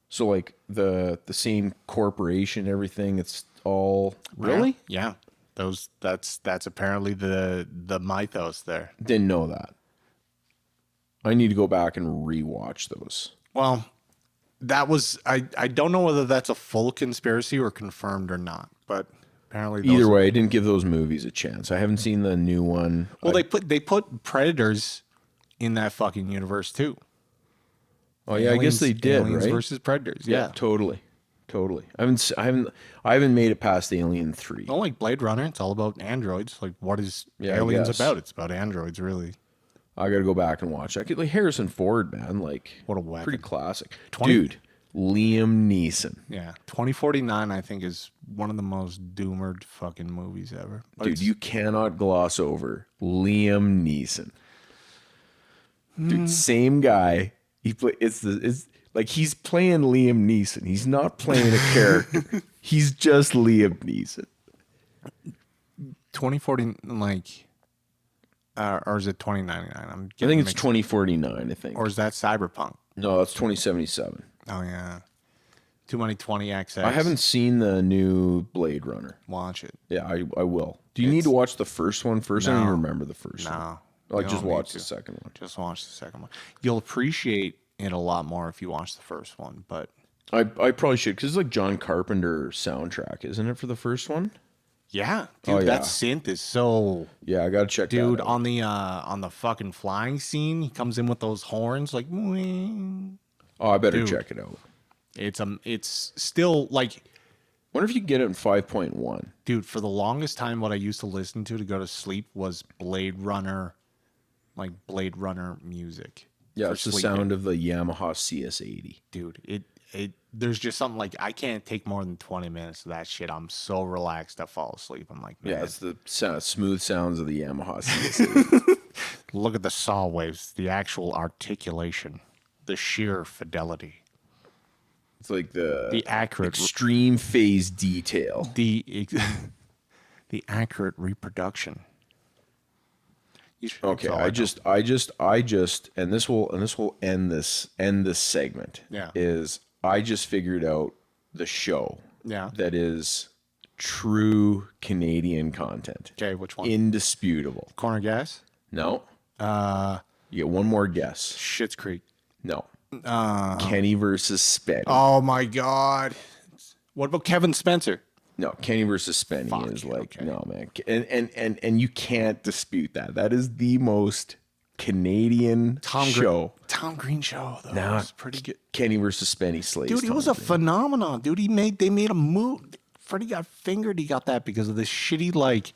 So like the same corporation, everything, it's all really? Yeah. That's apparently the mythos there. Didn't know that. I need to go back and rewatch those. Well, that was I don't know whether that's a full conspiracy or confirmed or not, but apparently Either way, I didn't give those movies a chance. I haven't seen the new one. Well, they put Predators in that fucking universe too. Oh yeah, I guess they did, Aliens right? versus Predators. Yeah. Totally. I haven't made it past Alien 3. Don't like Blade Runner. It's all about androids. Like, what is Yeah, I Aliens guess. about? It's about androids, really. I got to go back and watch that. Like Harrison Ford, man, like What a weapon. pretty classic. 20 Dude, Liam Neeson. Yeah. 2049, I think, is one of the most doomered fucking movies ever. But Dude, you cannot gloss over Liam Neeson. Dude, same guy. It's like he's playing Liam Neeson. He's not playing a character. He's just Liam Neeson. 2040, like, or is it 2099? I think it's mixed. 2049, I think. Or is that Cyberpunk? No, that's 2077. Oh, yeah. Too many 20XX. I haven't seen the new Blade Runner. Watch it. Yeah, I will. Do you need to watch the first one first? I don't No. even remember the first one. No. Like, you just don't need watch to. the second one. Just watch the second one. You'll appreciate it a lot more if you watch the first one, but I probably should, because it's like John Carpenter soundtrack, isn't it, for the first one? yeah, dude, Oh, yeah. that synth is so Yeah, I gotta check dude that out. on the fucking flying scene. He comes in with those horns like "Mwing." Oh, I better Dude. check it out. It's still like, Wonder if you can get it in 5.1. dude, for the longest time what I used to listen to go to sleep was Blade Runner music. Yeah, for it's the sleeping. sound of the Yamaha CS80. Dude, it there's just something like, I can't take more than 20 minutes of that shit. I'm so relaxed I fall asleep. I'm like, man, Yeah, it's the smooth sounds of the Yamaha CS80. look at the saw waves, the actual articulation, the sheer fidelity, It's like the the accurate extreme phase detail. the accurate reproduction. You should- Okay, that's all I just, and this will end this segment. Yeah. Is I just figured out the show. Yeah. That is true Canadian content. Okay, which one? Indisputable. Corner Gas? No. You get one more guess. Schitt's Creek. No. Kenny versus Spenny. Oh my God. What about Kevin Spencer? No, Kenny versus Spenny Fuck, is like, okay. no, man. And you can't dispute that. That is the most Canadian show. Tom Green show, though. Nah, It was pretty good. Kenny versus Spenny slays. Dude, it Tom was a Green. phenomenon, dude. They made a move. Freddie got fingered. He got that because of this shitty like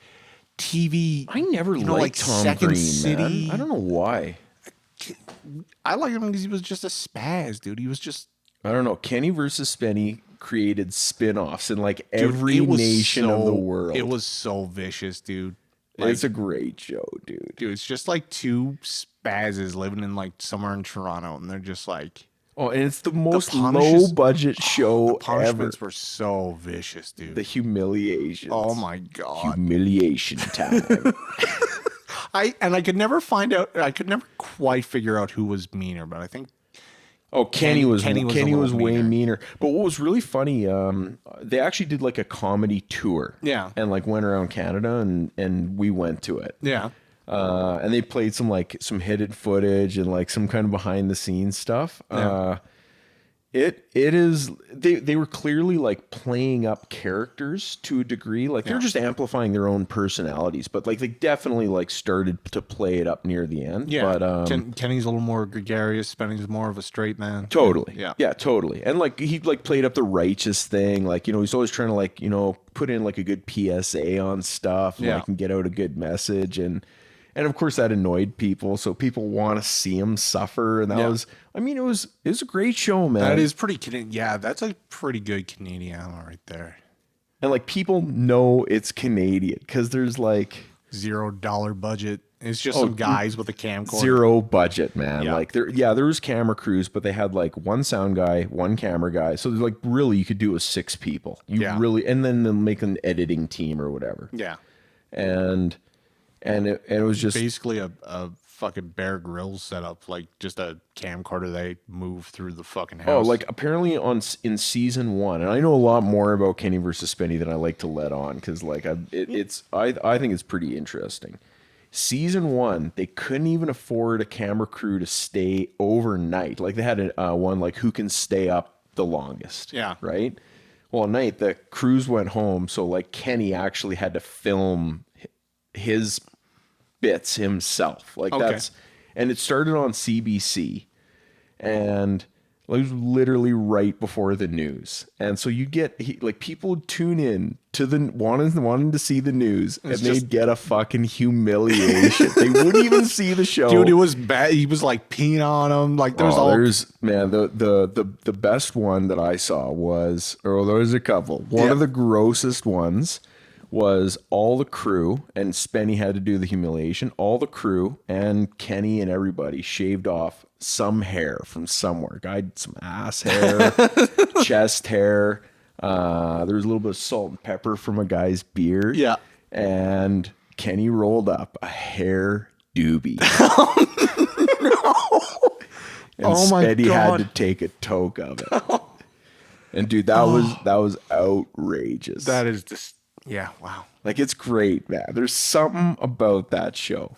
TV. I never liked like Tom Second Green, City. man. I don't know why. I like him because he was just a spaz, dude. He was just I don't know. Kenny versus Spenny created spin-offs in like dude, every it was nation of the so- world. It was so vicious, dude. It's a great show, dude. Dude, it's just like two spazzes living in like somewhere in Toronto, and they're just like Oh, and it's the most punishes- low-budget show the ever. punishments were so vicious, dude. The humiliation. Oh my God. Humiliation time. I could never find out. I could never quite figure out who was meaner, but I think Oh, Kenny was Kenny was a little way meaner. meaner. But what was really funny, they actually did like a comedy tour. Yeah. And like went around Canada and we went to it. yeah, And they played some hidden footage and like some kind of behind the scenes stuff. Yeah. It is they were clearly like playing up characters to a degree. Like they're Yeah. just amplifying their own personalities, but like they definitely like started to play it up near the end. yeah. But Kenny's a little more gregarious. Spenny's more of a straight man. totally. Yeah. Yeah, totally. And like he like played up the righteous thing. Like, he's always trying to like, put in like a good PSA on stuff and Yeah. like and get out a good message and of course that annoyed people. So people want to see him suffer. And that Yeah. was it was a great show, man. That is pretty Canadian. Yeah, that's a pretty good Canadian right there. And like people know it's Canadian because there's like $0 budget. It's just some guys with a camcorder. zero budget, man. Yeah. Like there was camera crews, but they had like one sound guy, one camera guy. So like really you could do it with 6 people. Yeah. And then they'll make an editing team or whatever. Yeah, And it was just basically a fucking Bear Grylls setup, like just a camcorder. They move through the fucking house. oh, like apparently in season 1, and I know a lot more about Kenny versus Spenny than I like to let on because like I think it's pretty interesting. Season 1, they couldn't even afford a camera crew to stay overnight. Like they had one like who can stay up the longest. Yeah. Right. Well, at night the crews went home, so like Kenny actually had to film his bits himself. Like Okay. and it started on CBC, and Like, it was literally right before the news. And so you get like people would tune in to the wanting to see the news, and they'd get a fucking humiliation. They wouldn't even see the show. Dude, it was bad. He was like peeing on him. Like there's the best one that I saw was, or there was a couple. One of the grossest ones was all the crew, and Spenny had to do the humiliation. All the crew and Kenny and everybody shaved off some hair from somewhere. Guy had some ass hair, chest hair. There was a little bit of salt and pepper from a guy's beard. Yeah. And Kenny rolled up a hair doobie. And Spenny had to take a toke of it. And dude, that was outrageous. That is just, yeah, wow. Like, it's great, man. There's something about that show.